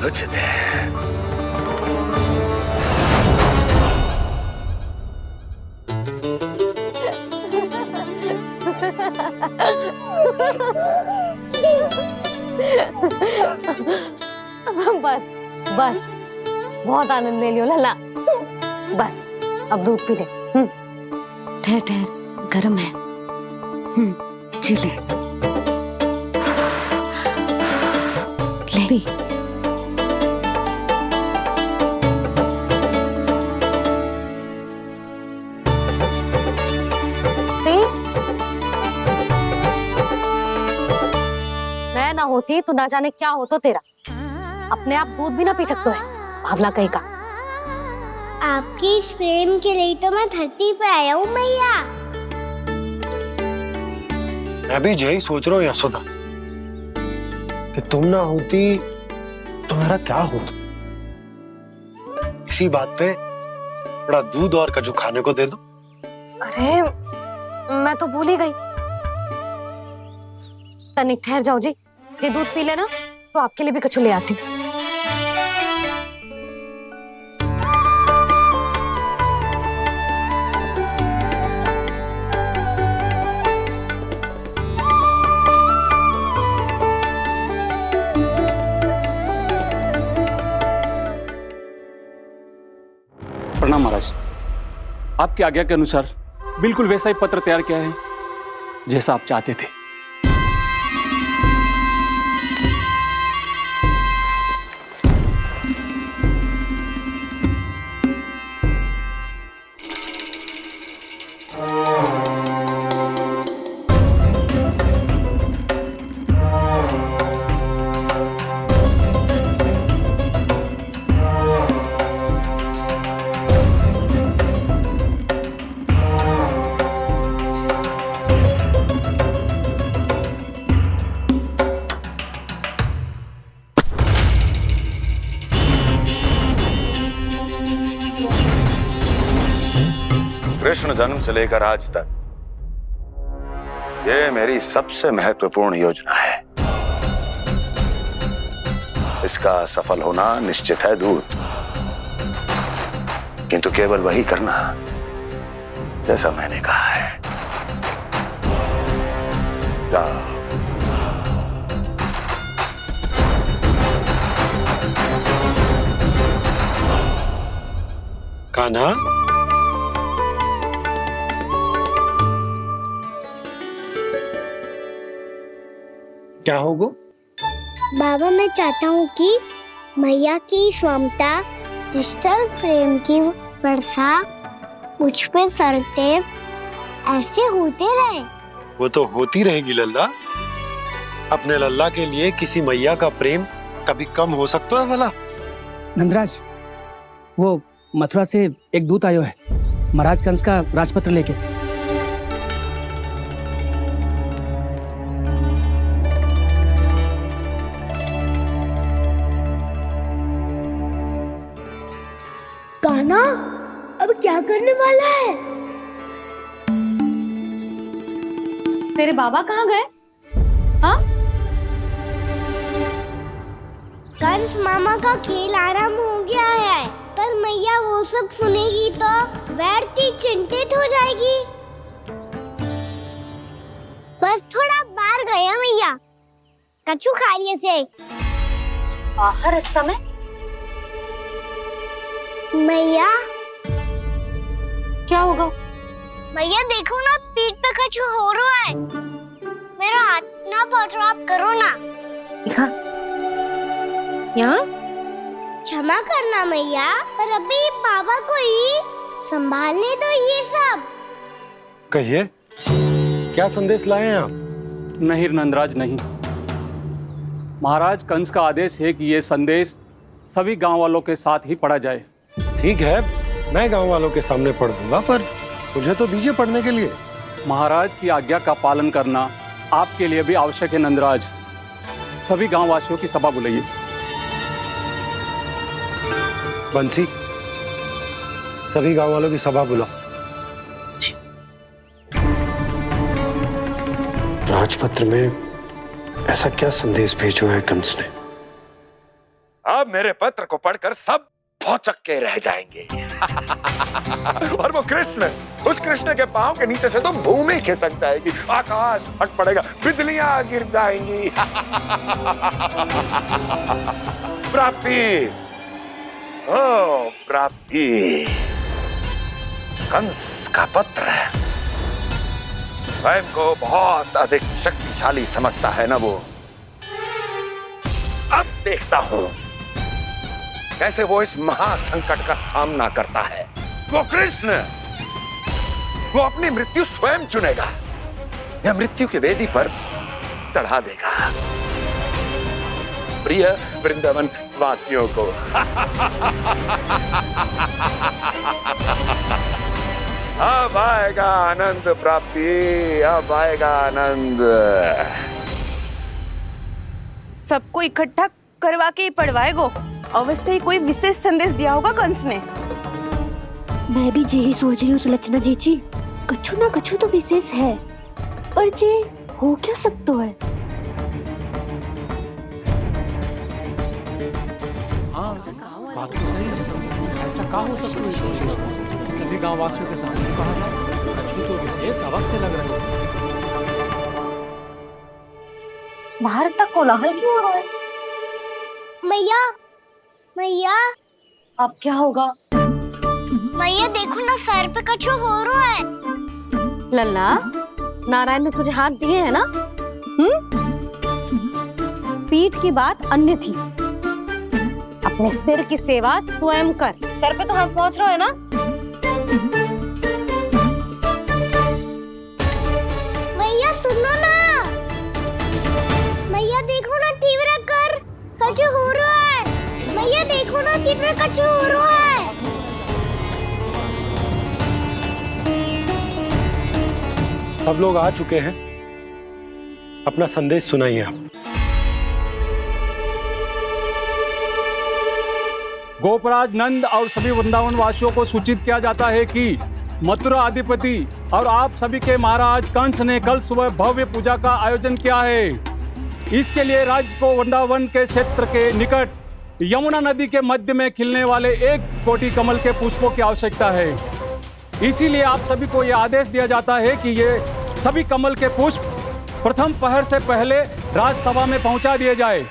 उचित है। बस बस, बहुत आनंद ले लियो लल्ला। बस अब दूध पी ले। ठहर ठहर, गर्म है। जी ले। ले भी। मैं ना होती तो ना जाने क्या होता तेरा। अपने आप दूध भी ना पी सकते है, भावला कहीं का। आपकी इस प्रेम के लिए तो मैं धरती पे आया हूँ मैया। मैं भी यही सोच रहा हूँ यशोदा कि तुम ना होती तो मेरा क्या होता। इसी बात पे थोड़ा दूध और कजू खाने को दे दो। अरे मैं तो भूल ही गई। तनिक ठहर जाओ जी, जे दूध पी लेना तो आपके लिए भी कछु ले आती हूँ। प्रणाम महाराज। आपकी आज्ञा के अनुसार बिल्कुल वैसा ही पत्र तैयार किया है जैसा आप चाहते थे। कृष्ण जन्म से लेकर आज तक ये मेरी सबसे महत्वपूर्ण योजना है। इसका सफल होना निश्चित है दूत, किंतु केवल वही करना जैसा मैंने कहा है। जाओ। कान्हा, क्या होगा? बाबा मैं चाहता हूँ कि मैया की ममता क्रिस्टल फ्रेम की वर्षा मुझ पे सरतेव ऐसे होते रहे। वो तो होती रहेगी लल्ला। अपने लल्ला के लिए किसी मैया का प्रेम कभी कम हो सकता है भला? नंदराज, वो मथुरा से एक दूत आयो है महाराज कंस का राजपत्र लेके। कान्हा अब क्या करने वाला है? तेरे बाबा कहाँ गए? हाँ? कंस मामा का खेल आरंभ हो गया है, पर मैया वो सब सुनेगी तो व्यर्थी चिंतित हो जाएगी। बस थोड़ा बाहर गया मैया, कछु खाइए से। बाहर इस समय? मैया क्या होगा? मैया देखो ना, पीठ पे कछु हो रहा है। मेरा हाथ ना पहुंचो, आप करो ना। यहाँ? क्षमा करना मैया, पर अभी बाबा को ही संभालने दो ये सब। कहिए, क्या संदेश लाए हैं आप? नहीं नंदराज, नहीं। महाराज कंस का आदेश है कि ये संदेश सभी गांव वालों के साथ ही पढ़ा जाए। ठीक है, मैं गांव वालों के सामने पढ़ दूंगा, पर मुझे तो दीजिए पढ़ने के लिए। महाराज की आज्ञा का पालन करना आपके लिए भी आवश्यक है नंदराज। सभी गांव वासियों की सभा बुलाइए। बंसी, सभी गांव वालों की सभा बुलाओ। राजपत्र में ऐसा क्या संदेश भेजो है कंस ने? अब मेरे पत्र को पढ़कर सब भौचक्के रह जाएंगे। और वो कृष्ण, उस कृष्ण के पांव के नीचे से तो भूमि खिसक जाएगी, आकाश फट पड़ेगा, बिजलियां गिर जाएंगी। प्राप्ति, ओ प्राप्ति, कंस का पत्र स्वयं को बहुत अधिक शक्तिशाली समझता है ना वो। अब देखता हूं कैसे वो इस महासंकट का सामना करता है। वो कृष्ण, वो अपनी मृत्यु स्वयं चुनेगा या मृत्यु की वेदी पर चढ़ा देगा। प्रिय वृंदावन वासियों को अब आएगा आनंद प्राप्ति, अब आएगा आनंद। सबको इकट्ठा करवा के ही पढ़वाएगो। अवश्य ही कोई विशेष संदेश दिया होगा कंस ने। मैं भी यही सोच रही हूँ सुलक्षणा जीजी, कछु ना कछु तो विशेष है, पर जे हो क्या सकता है? हाँ, बात तो सही है। ऐसा क्या हो सकता है? सभी गांव वासियों के सामने कहा था, कछु तो विशेष अवश्य लग रहा है। बाहर तक कोलाहल क्यों हो रहा है? मैया, मैया, अब क्या होगा? मैया देखो ना, सर पे कछु हो रहा है। लल्ला, नारायण ने तुझे हाथ दिए हैं ना? पीठ की बात अन्य थी। अपने सिर की सेवा स्वयं कर। सर पे तो हाथ पहुंच रहा है ना? मैया सुनो ना, मैया देखो ना, तीव्र कर, कछु हो रहा है। मैया देखो ना, तीव्र कछु हो रहा है। सब लोग आ चुके हैं, अपना संदेश सुनाइए आप। गोपराज नंद और सभी वृंदावन वासियों को सूचित किया जाता है कि मथुरा अधिपति और आप सभी के महाराज कंस ने कल सुबह भव्य पूजा का आयोजन किया है। इसके लिए राज्य को वृंदावन के क्षेत्र के निकट यमुना नदी के मध्य में खिलने वाले 1 कोटि कमल के पुष्पों की आवश्यकता है। इसीलिए आप सभी को यह आदेश दिया जाता है कि ये सभी कमल के पुष्प प्रथम पहर से पहले राजसभा में पहुंचा दिए जाए।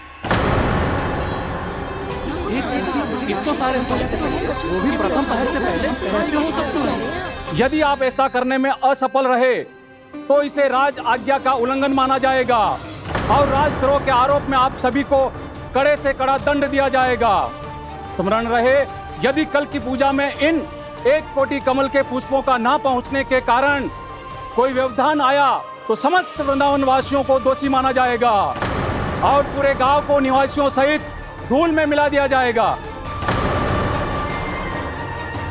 इतने सारे वो भी प्रथम पहर से पहले कैसे हो सकते हैं? यदि आप ऐसा करने में असफल रहे तो इसे राज आज्ञा का उल्लंघन माना जाएगा और राजद्रोह के आरोप में आप सभी को कड़े से कड़ा दंड दिया जाएगा। स्मरण रहे, यदि कल की पूजा में इन 1 कोटि कमल के पुष्पों का ना पहुंचने के कारण कोई व्यवधान आया तो समस्त वृंदावन वासियों को दोषी माना जाएगा और पूरे गांव को निवासियों सहित धूल में मिला दिया जाएगा।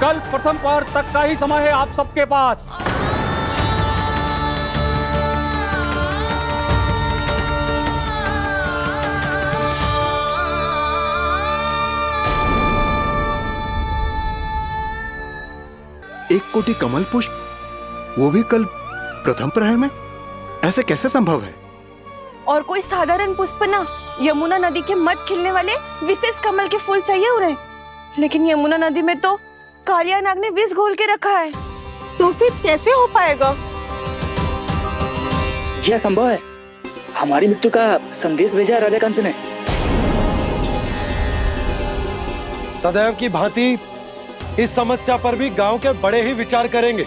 कल प्रथम पहर तक का ही समय है आप सबके पास। एक कोटि कमल पुष्प, वो भी कल प्रथम प्रहर में? ऐसे कैसे संभव है? और कोई साधारण पुष्प ना, यमुना नदी के मध्य खिलने वाले विशेष कमल के फूल चाहिए उन्हें। लेकिन यमुना नदी में तो कालिया नाग ने विष घोल के रखा है, तो फिर कैसे हो पाएगा? यह संभव है। हमारी मृत्यु का संदेश भेजा राजा कंस ने। सदैव की भांति इस समस्या पर भी गांव के बड़े ही विचार करेंगे।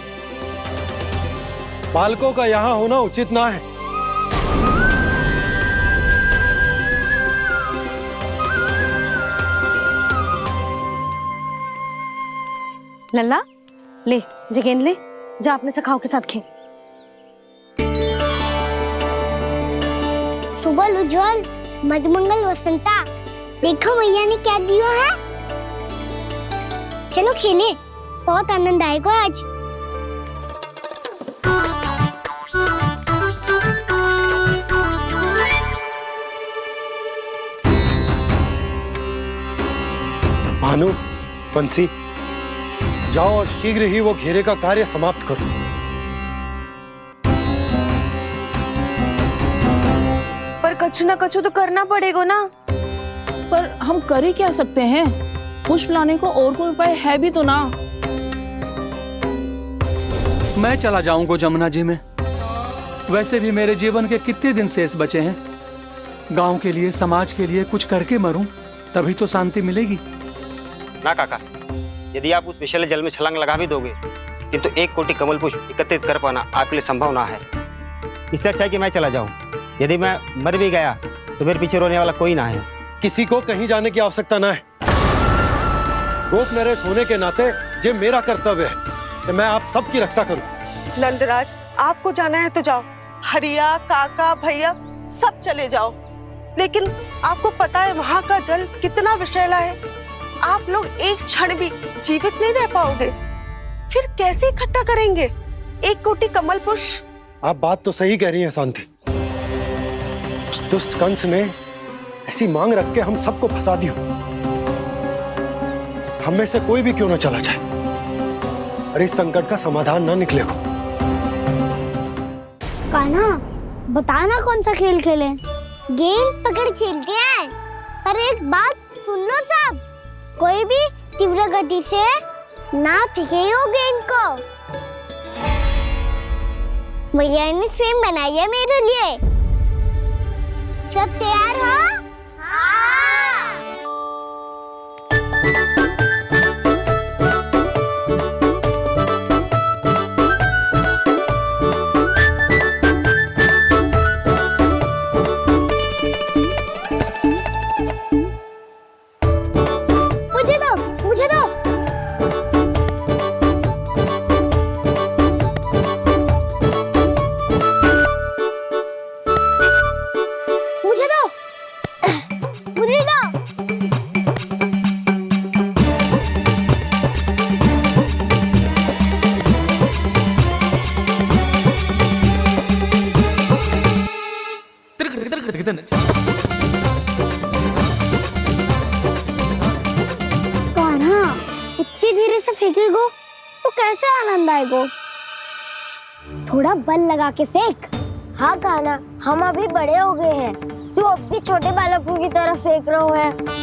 बालकों का यहाँ होना उचित ना है। लल्ला ले, जे गेंद ले, जा अपने सखाओं के साथ खेल। सुबह उज्जवल, मधुमंगल वसंता, देखो भैया ने क्या दिया है। चलो खेलें, बहुत आनंद आएगा आज। भानु, बंसी, जाओ और शीघ्र ही वो घेरे का कार्य समाप्त करो। पर कछु ना कछु तो करना पड़ेगा ना। पर हम कर ही क्या सकते हैं? पुष्प लाने को और कोई उपाय है भी तो ना। मैं चला जाऊंगा जमुना जी में। वैसे भी मेरे जीवन के कितने दिन शेष बचे हैं। गांव के लिए, समाज के लिए कुछ करके मरूं, तभी तो शांति मिलेगी। ना काका, यदि आप उस विषैले जल में छलांग लगा भी दोगे, किंतु 1 कोटि कमल पुष्प एकत्रित कर पाना आपके लिए संभव ना है। इससे अच्छा है कि मैं चला जाऊं। यदि मैं मर भी गया तो मेरे पीछे रोने वाला कोई ना है। किसी को कहीं जाने की आवश्यकता ना है। गोप नरेश होने के नाते ये मेरा कर्तव्य है कि मैं आप सबकी रक्षा करूं। नंदराज, आपको जाना है तो जाओ। हरिया, काका, भैया सब चले जाओ। लेकिन आपको पता है वहाँ का जल कितना विषैला है। आप लोग एक क्षण भी जीवित नहीं रह पाओगे। फिर कैसे इकट्ठा करेंगे 1 कोटि कमल पुष्प? आप बात तो सही कह रही हैं शांति। उस दुष्ट कंस ने ऐसी मांग रख के हम सबको फंसा दिया। हम में से कोई भी क्यों ना चला जाए और इस संकट का समाधान ना निकले को। कान्हा, बताना कौन सा खेल खेलें? गेंद पकड़ खेलते हैं। पर एक बात सुन लो सब, कोई भी तीव्र गति से ना फेंकेगा गेंद को। भैया ने फ्रेम बनाई है मेरे लिए। सब तैयार हो? हाँ। मुझे दो, मुझे दो। मुझे दो, मुझे दो। कान्हा, इतनी धीरे से फेंकेगो तो कैसे आनंद आएगो? थोड़ा बल लगा के फेंक। हाँ कान्हा, हम अभी बड़े हो गए हैं, तू अब भी छोटे बालकों की तरह फेंक रहा है।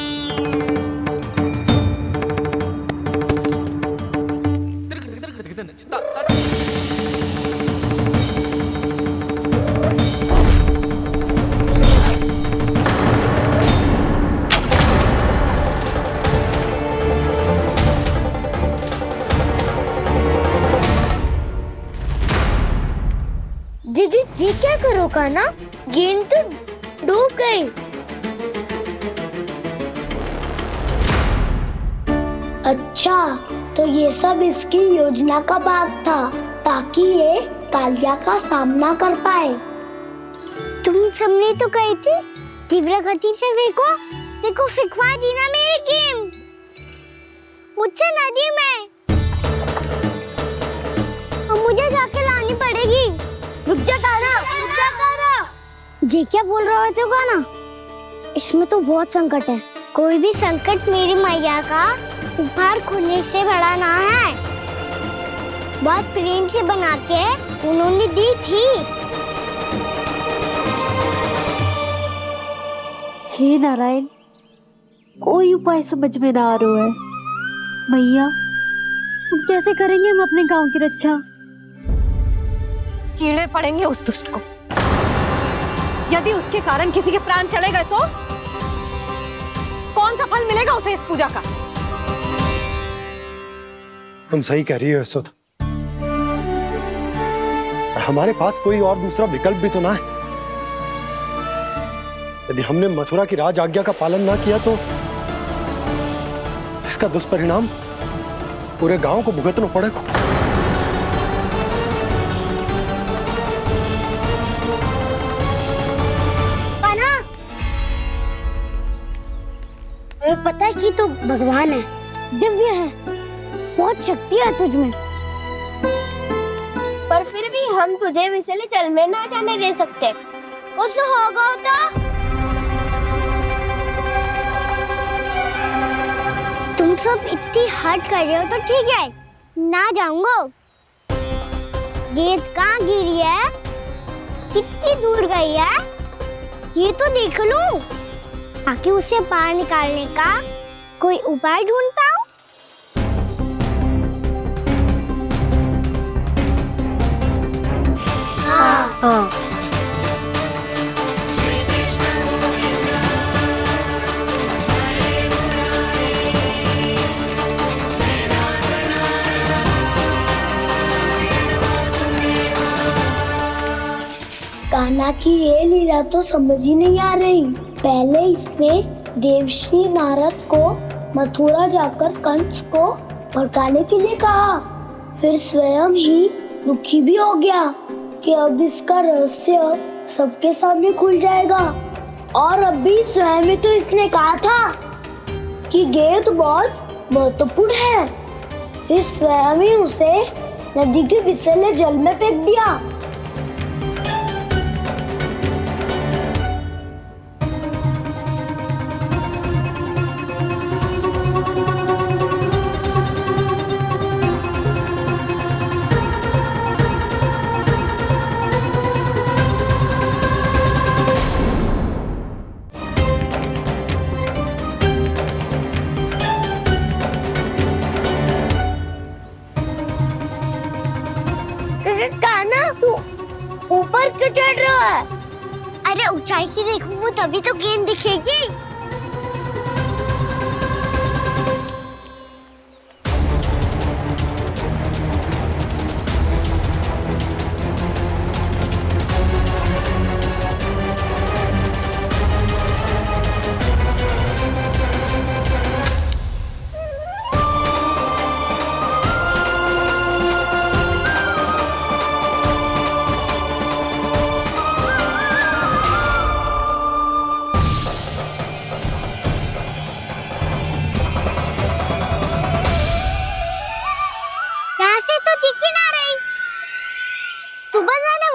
दीदी जी क्या करो कान्हा? गेंद तो डूब गई। अच्छा, तो ये सब इसकी योजना का भाग था ताकि ये कालिया का सामना कर पाए। तुम सबने तो कही थी तीव्र गति से फेंको। देखो फिकवा दी ना मेरी गेम। मुझसे नदी में। अब मुझे जाके लानी पड़ेगी। रुक जा कान्हा, रुक जा कान्हा। जी क्या बोल रहे थे कान्हा? इसमें तो बहुत संकट है। कोई भी संकट मेरी मैया का उपहार खोने से बड़ा ना है। बहुत प्रेम से बना के उन्होंने दी थी। हे नारायण, कोई उपाय समझ में ना आ रहा है। मैया, अब कैसे करेंगे हम अपने गांव की रक्षा? कीड़े पड़ेंगे उस दुष्ट को। यदि उसके कारण किसी के प्राण चले गए तो कौन सा फल मिलेगा उसे इस पूजा का? तुम सही कह रही हो यशोदा। हमारे पास कोई और दूसरा विकल्प भी तो ना है। यदि हमने मथुरा की राज आज्ञा का पालन ना किया तो इसका दुष्परिणाम पूरे गांव को भुगतना पड़ेगा। कान्हा, तुम्हें पता है कि तो भगवान है, दिव्य है, बहुत शक्ति है तुझ में। पर फिर भी हम तुझे विषैले जल में ना जाने दे सकते। कुछ होगा तो तुम सब इतनी हट कर रहे हो तो ठीक है, ना जाऊंगा। गेंद कहाँ गिरी है, कितनी दूर गई है, ये तो देख लूं, ताकि उसे बाहर निकालने का कोई उपाय ढूंढ पाऊं। हाँ। कान्हा की ये लीला तो समझ ही नहीं आ रही। पहले इसने देवर्षि नारद को मथुरा जाकर कंस को भड़काने के लिए कहा, फिर स्वयं ही दुखी भी हो गया कि अब इसका रहस्य सबके सामने खुल जाएगा। और अभी स्वयं ही तो इसने कहा था कि गेंद बहुत महत्वपूर्ण है, फिर स्वयं ही उसे नदी के विषैले जल में फेंक दिया। कान्हा, तू ऊपर क्यों चढ़ रहा है? अरे ऊंचाई से देखूंगा तभी तो गेंद दिखेगी।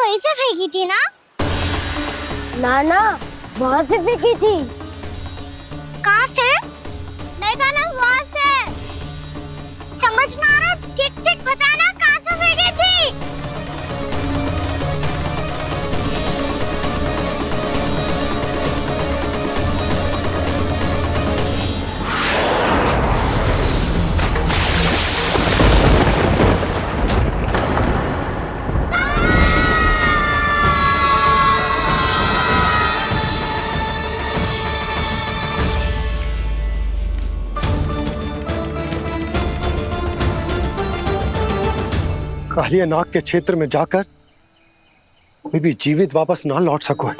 वहीं से फेंकी थी ना? ना, वहाँ से फेंकी थी। कहाँ से? नहीं कहना वहाँ से। समझ ना आ रहा, ठीक बताना कहाँ से फेंकी थी? कालिया नाग के क्षेत्र में जाकर कोई भी जीवित वापस ना लौट सको।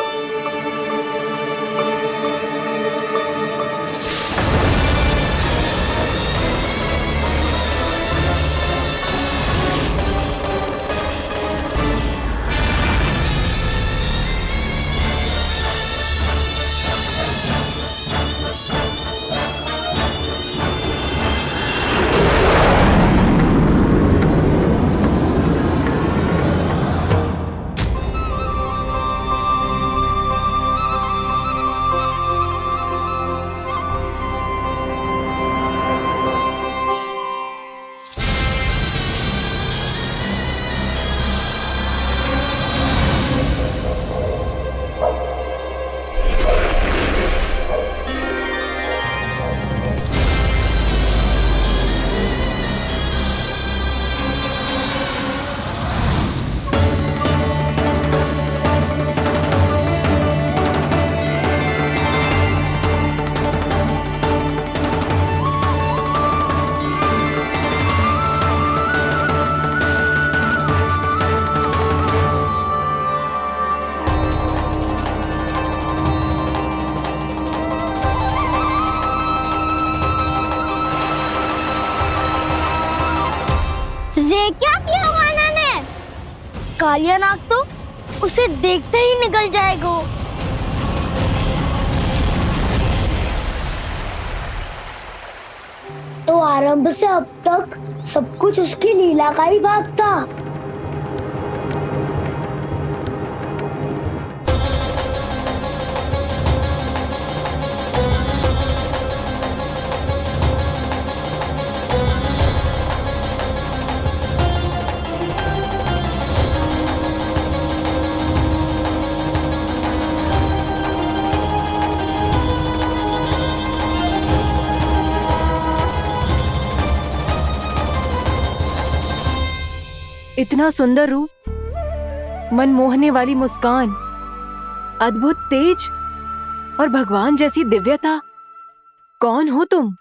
कालिया नाग तो उसे देखते ही निकल जाएगा। तो आरंभ से अब तक सब कुछ उसकी लीला का ही भाग था। इतना सुंदर रूप, मन मोहने वाली मुस्कान, अद्भुत तेज और भगवान जैसी दिव्यता। कौन हो तुम?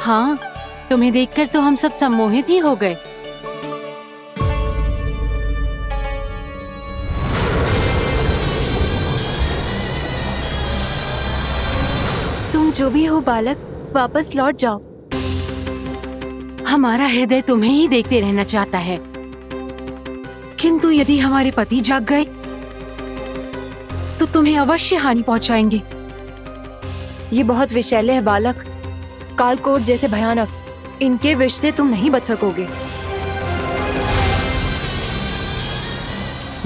हाँ, तुम्हें देखकर तो हम सब सम्मोहित ही हो गए। तुम जो भी हो बालक, वापस लौट जाओ। हमारा हृदय तुम्हें ही देखते रहना चाहता है, किंतु यदि हमारे पति जाग गए तो तुम्हें अवश्य हानि पहुंचाएंगे। ये बहुत विषैले है बालक, कालकोट जैसे भयानक। इनके विष से तुम नहीं बच सकोगे।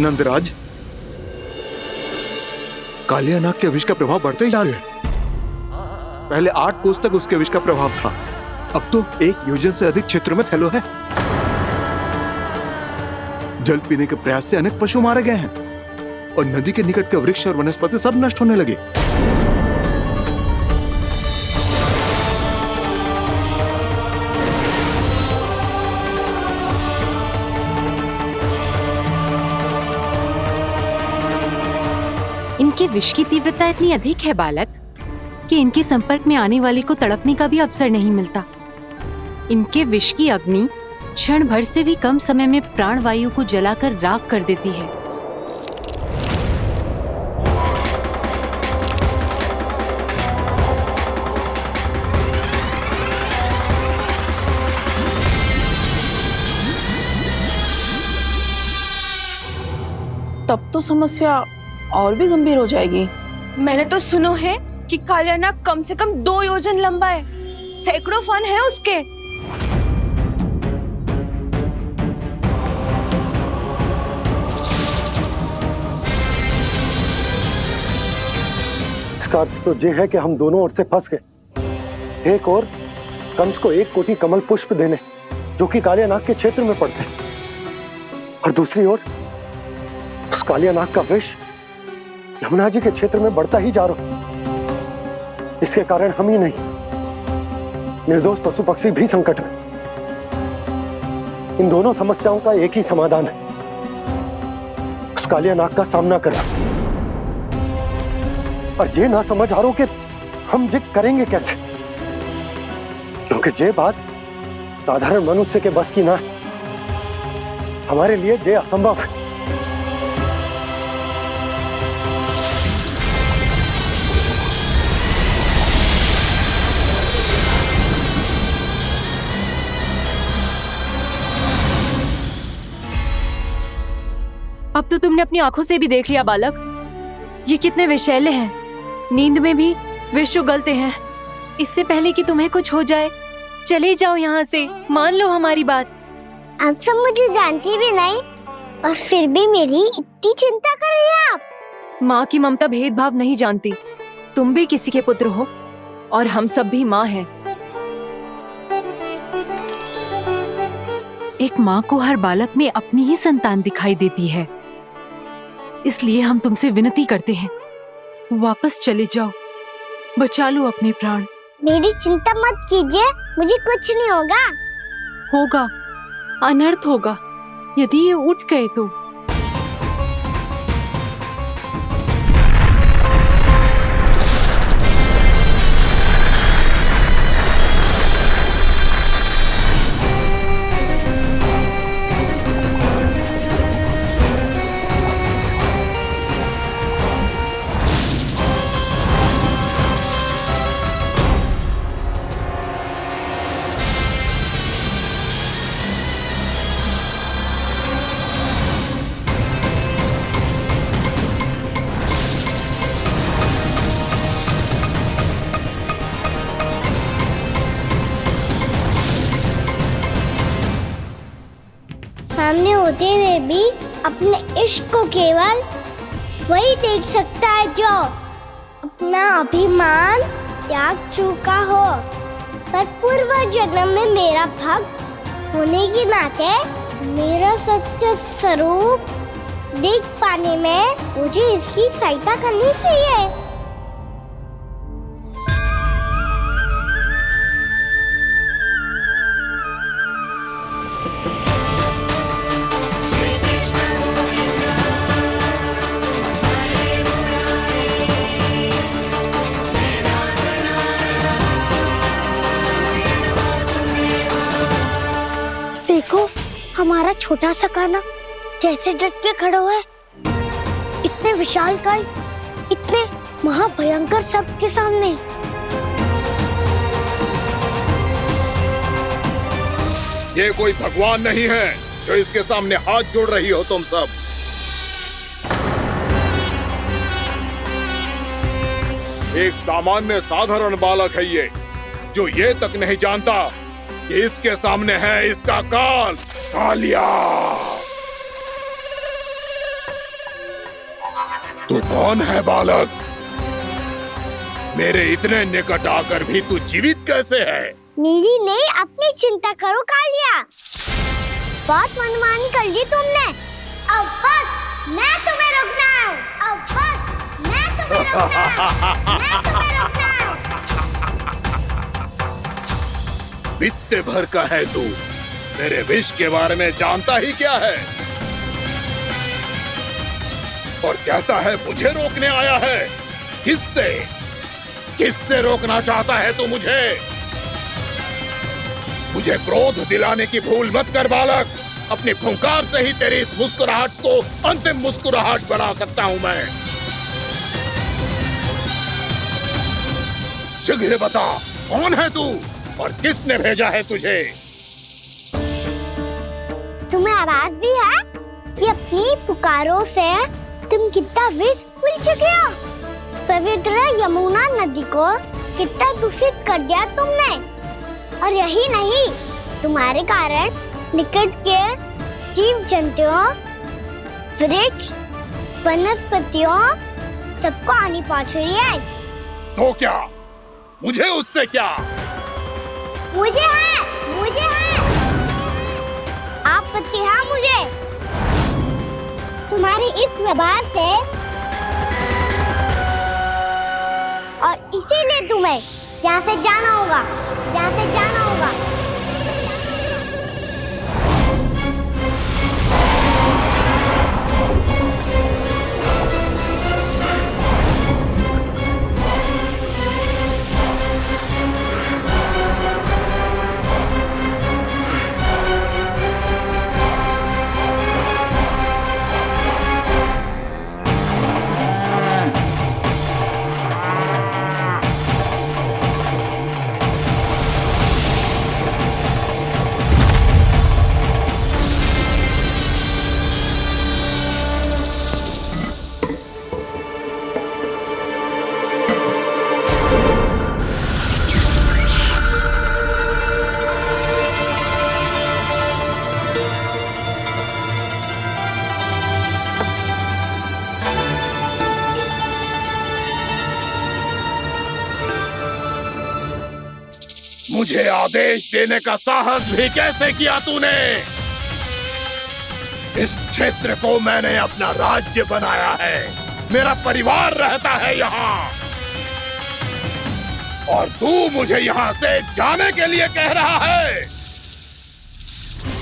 नंदराज, कालिया नाग के विष का प्रभाव बढ़ते ही जा रहा है। पहले 8 कोस तक उसके विष का प्रभाव था, अब तो 1 योजन से अधिक क्षेत्र में फैलो है। जल पीने के प्रयास से अनेक पशु मारे गए हैं और नदी के निकट के वृक्ष और वनस्पति सब नष्ट होने लगे। इनके विष की तीव्रता इतनी अधिक है बालक कि इनके संपर्क में आने वाले को तड़पने का भी अवसर नहीं मिलता। इनके विष की अग्नि क्षण भर से भी कम समय में प्राणवायु को जलाकर राख कर देती है। तब तो समस्या और भी गंभीर हो जाएगी। मैंने तो सुनो है कि कालिया नाग कम से कम 2 योजन लंबा है, सैकड़ों फन है उसके। इसका अर्थ तो ये है कि हम दोनों ओर से फंस गए। एक और कंस को 1 कोटि कमल पुष्प देने जो कि कालिया नाग के क्षेत्र में पड़ते हैं, और दूसरी ओर उस कालिया नाग का विष यमुना जी के क्षेत्र में बढ़ता ही जा रहा। इसके कारण हम ही नहीं, निर्दोष पशु पक्षी भी संकट में। इन दोनों समस्याओं का एक ही समाधान है, उस कालिया नाग का सामना करना। और ये ना समझ आ रहा कि हम ये करेंगे कैसे, क्योंकि ये बात साधारण मनुष्य के बस की ना है। हमारे लिए ये असंभव है। अब तो तुमने अपनी आंखों से भी देख लिया बालक, ये कितने विषैले हैं। नींद में भी विष उगलते हैं। इससे पहले कि तुम्हें कुछ हो जाए, चले जाओ यहाँ से, मान लो हमारी बात। आप सब मुझे जानती भी नहीं और फिर भी मेरी इतनी चिंता कर रही हैं आप। माँ की ममता भेदभाव नहीं जानती। तुम भी किसी के पुत्र हो और हम सब भी माँ हैं। एक माँ को हर बालक में अपनी ही संतान दिखाई देती है, इसलिए हम तुमसे विनती करते हैं, वापस चले जाओ, बचा लो अपने प्राण। मेरी चिंता मत कीजिए, मुझे कुछ नहीं होगा। होगा, अनर्थ होगा यदि ये उठ गए तो। होते हुए भी अपने इश्क को केवल वही देख सकता है जो अपना अभिमान त्याग चुका हो। पर पूर्व जन्म में मेरा भक्त होने के नाते मेरा सत्य स्वरूप देख पाने में मुझे इसकी सहायता करनी चाहिए। देखो हमारा छोटा सा कान्हा कैसे डट के खड़ा हुआ है, इतने विशालकाय, इतने महाभयंकर सर्प के सामने। ये कोई भगवान नहीं है जो इसके सामने हाथ जोड़ रही हो तुम सब। एक सामान्य साधारण बालक है ये, जो ये तक नहीं जानता कि इसके सामने है इसका काल, कालिया। तू कौन है बालक? मेरे इतने निकट आकर भी तू जीवित कैसे है? मेरी नहीं, अपनी चिंता करो कालिया। बहुत मनमानी कर ली तुमने। अब बस मैं तुम्हें रोकना हूँ। अब बस मैं तुम्हें रोकना हूँ। बित्ते भर का है तू, मेरे विष के बारे में जानता ही क्या है? और कहता है मुझे रोकने आया है। किससे? किससे रोकना चाहता है तू मुझे? मुझे क्रोध दिलाने की भूल मत कर बालक। अपनी फुंकार से ही तेरी इस मुस्कुराहट को अंतिम मुस्कुराहट बना सकता हूं मैं। शीघ्र बता, कौन है तू और किसने भेजा है तुझे? तुम्हें आवाज भी है कि अपनी पुकारों से तुम कितना विष भूल चुके हो। पवित्र यमुना नदी को कितना दूषित कर दिया तुमने। और यही नहीं, तुम्हारे कारण निकट के जीव जंतुओं, वृक्ष, वनस्पतियों सबको हानि पहुंच रही है। तो क्या? मुझे उससे क्या? मुझे है, आपत्ति है मुझे तुम्हारे इस व्यवहार से, और इसीलिए तुम्हें यहाँ से जाना होगा। मुझे आदेश देने का साहस भी कैसे किया तूने? इस क्षेत्र को मैंने अपना राज्य बनाया है, मेरा परिवार रहता है यहाँ, और तू मुझे यहाँ से जाने के लिए कह रहा है?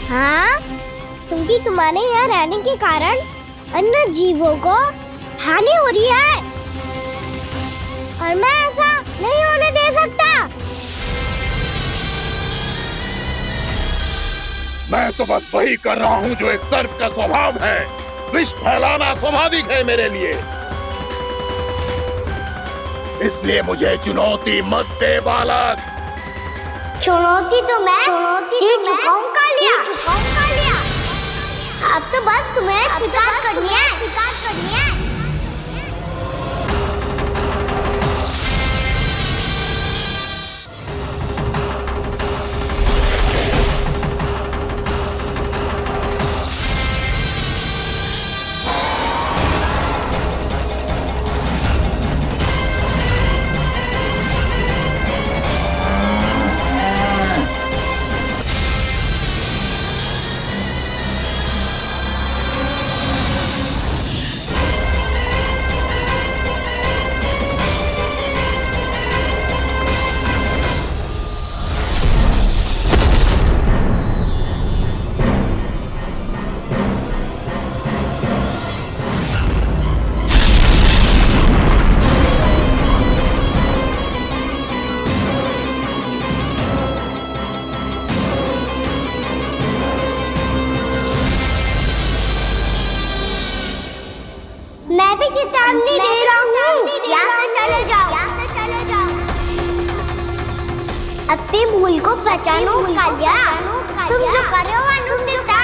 हाँ, क्योंकि तुम्हारे यहाँ रहने के कारण अन्य जीवों को हानि हो रही है, और मैं ऐसा नहीं होने दे सकता। मैं तो बस वही कर रहा हूँ जो एक सर्प का स्वभाव है। विष फैलाना स्वाभाविक है मेरे लिए, इसलिए मुझे चुनौती मत दे बालक। चुनौती तो मैं दे चुका हूँ कालिया। अब तो बस तुम्हें स्वीकार करनी है। अपनी भूल को पहचानो कालिया। तुम जो कर रहे हो वो अनुचित है।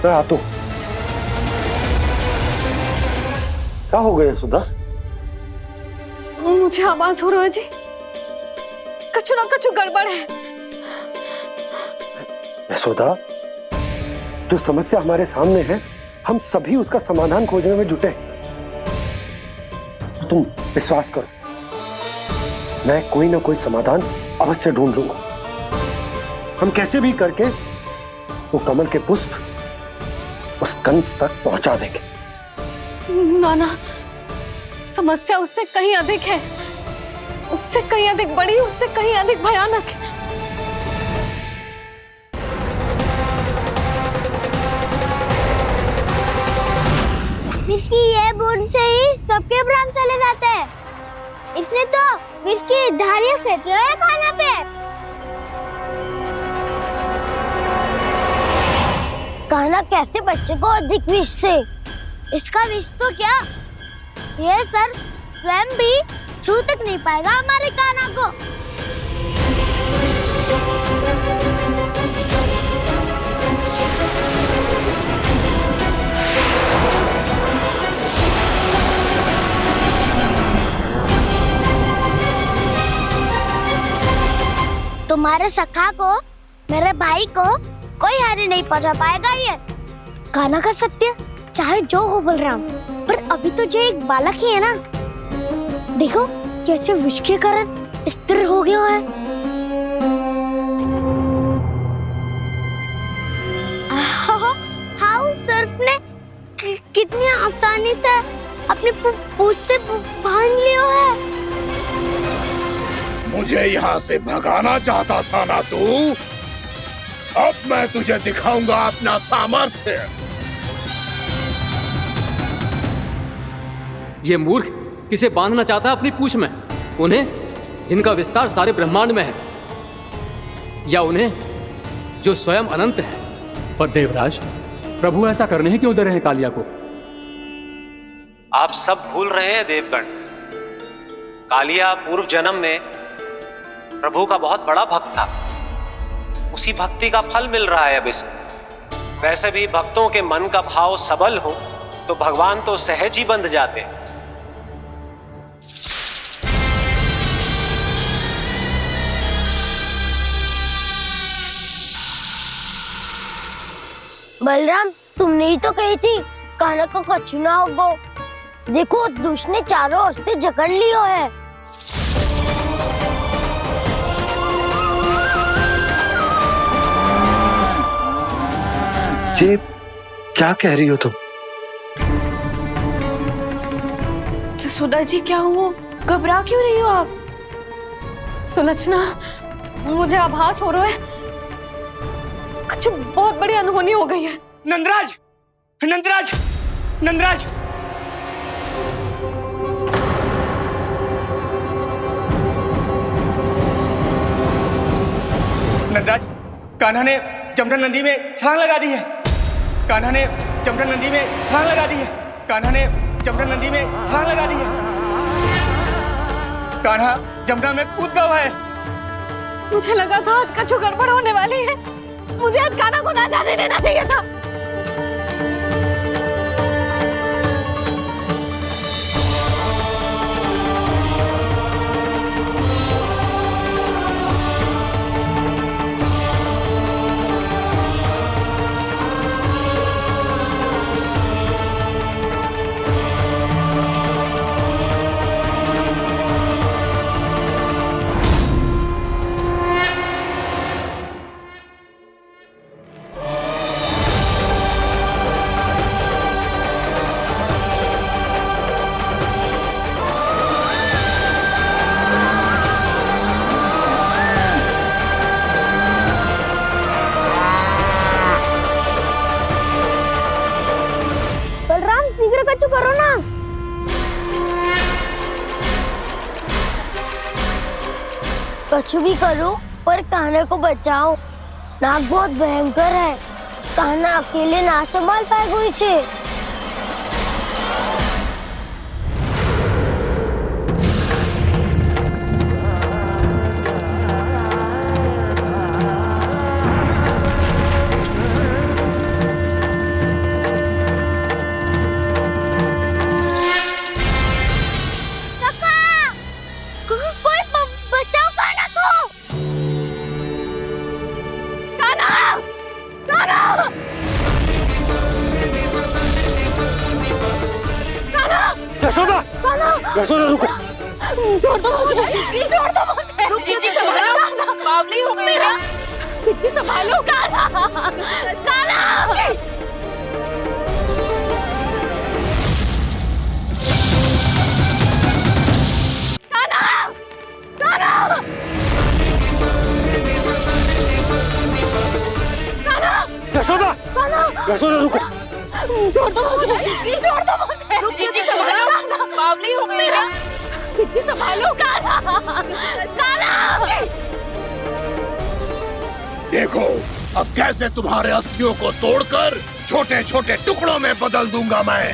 मैं आता हूँ। क्या हो गया सुधा? मुझे आवाज हो रहा है जी, कछु ना कछु गड़बड़ है। यशोदा, जो समस्या हमारे सामने है हम सभी उसका समाधान खोजने में जुटे। तुम विश्वास करो, मैं कोई ना कोई समाधान अवश्य ढूंढ लूंगा। हम कैसे भी करके वो कमल के पुष्प उस कंस तक पहुंचा देंगे। नाना, समस्या उससे कहीं अधिक है, उससे कहीं अधिक बड़ी, उससे कहीं अधिक भयानक है। इसकी ये बूंद से ही सबके प्राण चले जाते हैं। इसने तो विष की धारियां फेंकी है कान्हा पे। कान्हा कैसे बच्चे को अधिक विष से? इसका विष तो क्या, ये सर स्वयं भी छू तक नहीं पाएगा हमारे कान्हा को। तुम्हारे सखा को, मेरे भाई को कोई हानि नहीं पहुंचा पाएगा। ये कान्हा का सत्य चाहे जो हो बलराम, पर अभी तो जो एक बालक ही है ना। देखो कैसे विष के कारण स्थिर हो गया है। हाउ सर्फ ने कितनी आसानी से अपनी पूंछ से बांध लिया है। मुझे यहाँ से भगाना चाहता था ना तू? अब मैं तुझे दिखाऊंगा अपना सामर्थ्य। ये मूर्ख किसे बांधना चाहता है अपनी पूंछ में? उन्हें जिनका विस्तार सारे ब्रह्मांड में है, या उन्हें जो स्वयं अनंत है? पर देवराज, प्रभु ऐसा करने ही क्यों दे रहे हैं कालिया को? आप सब भूल रहे हैं देवगण, कालिया पूर्व जन्म में प्रभु का बहुत बड़ा भक्त था। उसी भक्ति का फल मिल रहा है अब इसे। वैसे भी भक्तों के मन का भाव सबल हो तो भगवान तो सहज ही बंध जाते हैं। बलराम, तुमने ही तो कही थी कान्हा को कछु ना होगो। देखो दुष्ट ने चारों ओर से जकड़ लियो है। ये क्या कह रही हो तुम? सुधा जी, क्या हुआ? घबरा क्यों रही हो आप? सुलक्षणा, मुझे आभास हो रहा है कुछ बहुत बड़ी अनहोनी हो गई है। नंदराज, नंदराज, नंदराज! नंदराज, कान्हा ने जमदग्नि नदी में छलांग लगा दी है। कान्हा ने जमदग्नि नदी में छलांग लगा दी है। कान्हा ने जमदग्नि नदी में छलांग लगा दी है। कान्हा जमुना में कूद गया है। मुझे लगा था आज कछु गड़बड़ होने वाली है। मुझे आज कान्हा को ना जाने देना चाहिए था। करो ना। कुछ भी करो पर कान्हा को बचाओ। नाग बहुत भयंकर है, कान्हा अकेले ना संभाल पाएगा इसे। यशोदा रुको। छोड़ दो मुझे, छोड़ दो मुझे। जीजी संभालो, बावली हो गई क्या? जीजी संभालो। कान्हा, कान्हा। यशोदा, यशोदा रुको। छोड़ दो मुझे, छोड़ दो मुझे। जीजी संभालो, बावली हो गई क्या? जीजी संभालो। देखो अब कैसे तुम्हारे अस्थियों को तोड़कर छोटे छोटे टुकड़ों में बदल दूंगा मैं।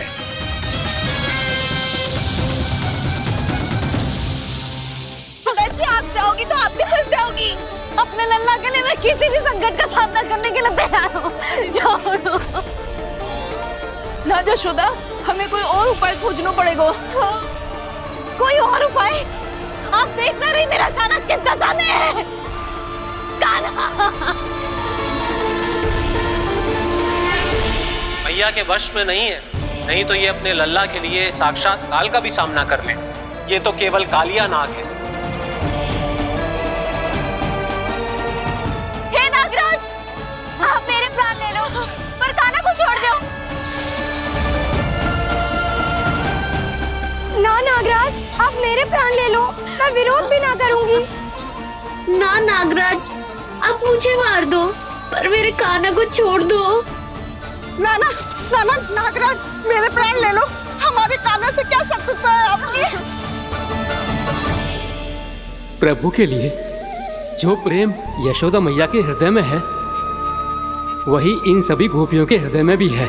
जी आप जाओगी तो आप भी फंस जाओगी। अपने लल्ला के लिए मैं किसी भी संकट का सामना करने के लिए तैयार हूँ। छोड़ो ना यशोदा, हमें कोई और उपाय खोजना पड़ेगा। कोई और उपाय? आप देख ना रही मेरा कान्हा किस दशा में है। कान्हा मैया के वश में नहीं है, नहीं तो ये अपने लल्ला के लिए साक्षात काल का भी सामना कर ले। ये तो केवल कालिया नाग है। हे नागराज, आप मेरे प्राण ले लो पर कान्हा को छोड़ दो। ना नागराज, आप मेरे प्राण ले लो, मैं विरोध भी ना करूंगी। ना नागराज, आप मुझे मार दो पर मेरे कान्हा को छोड़ दो। ना ना ना ना नागराज, मेरे प्राण ले लो, हमारे कान्हा से क्या शत्रुता है आपकी? प्रभु के लिए जो प्रेम यशोदा मैया के हृदय में है, वही इन सभी गोपियों के हृदय में भी है।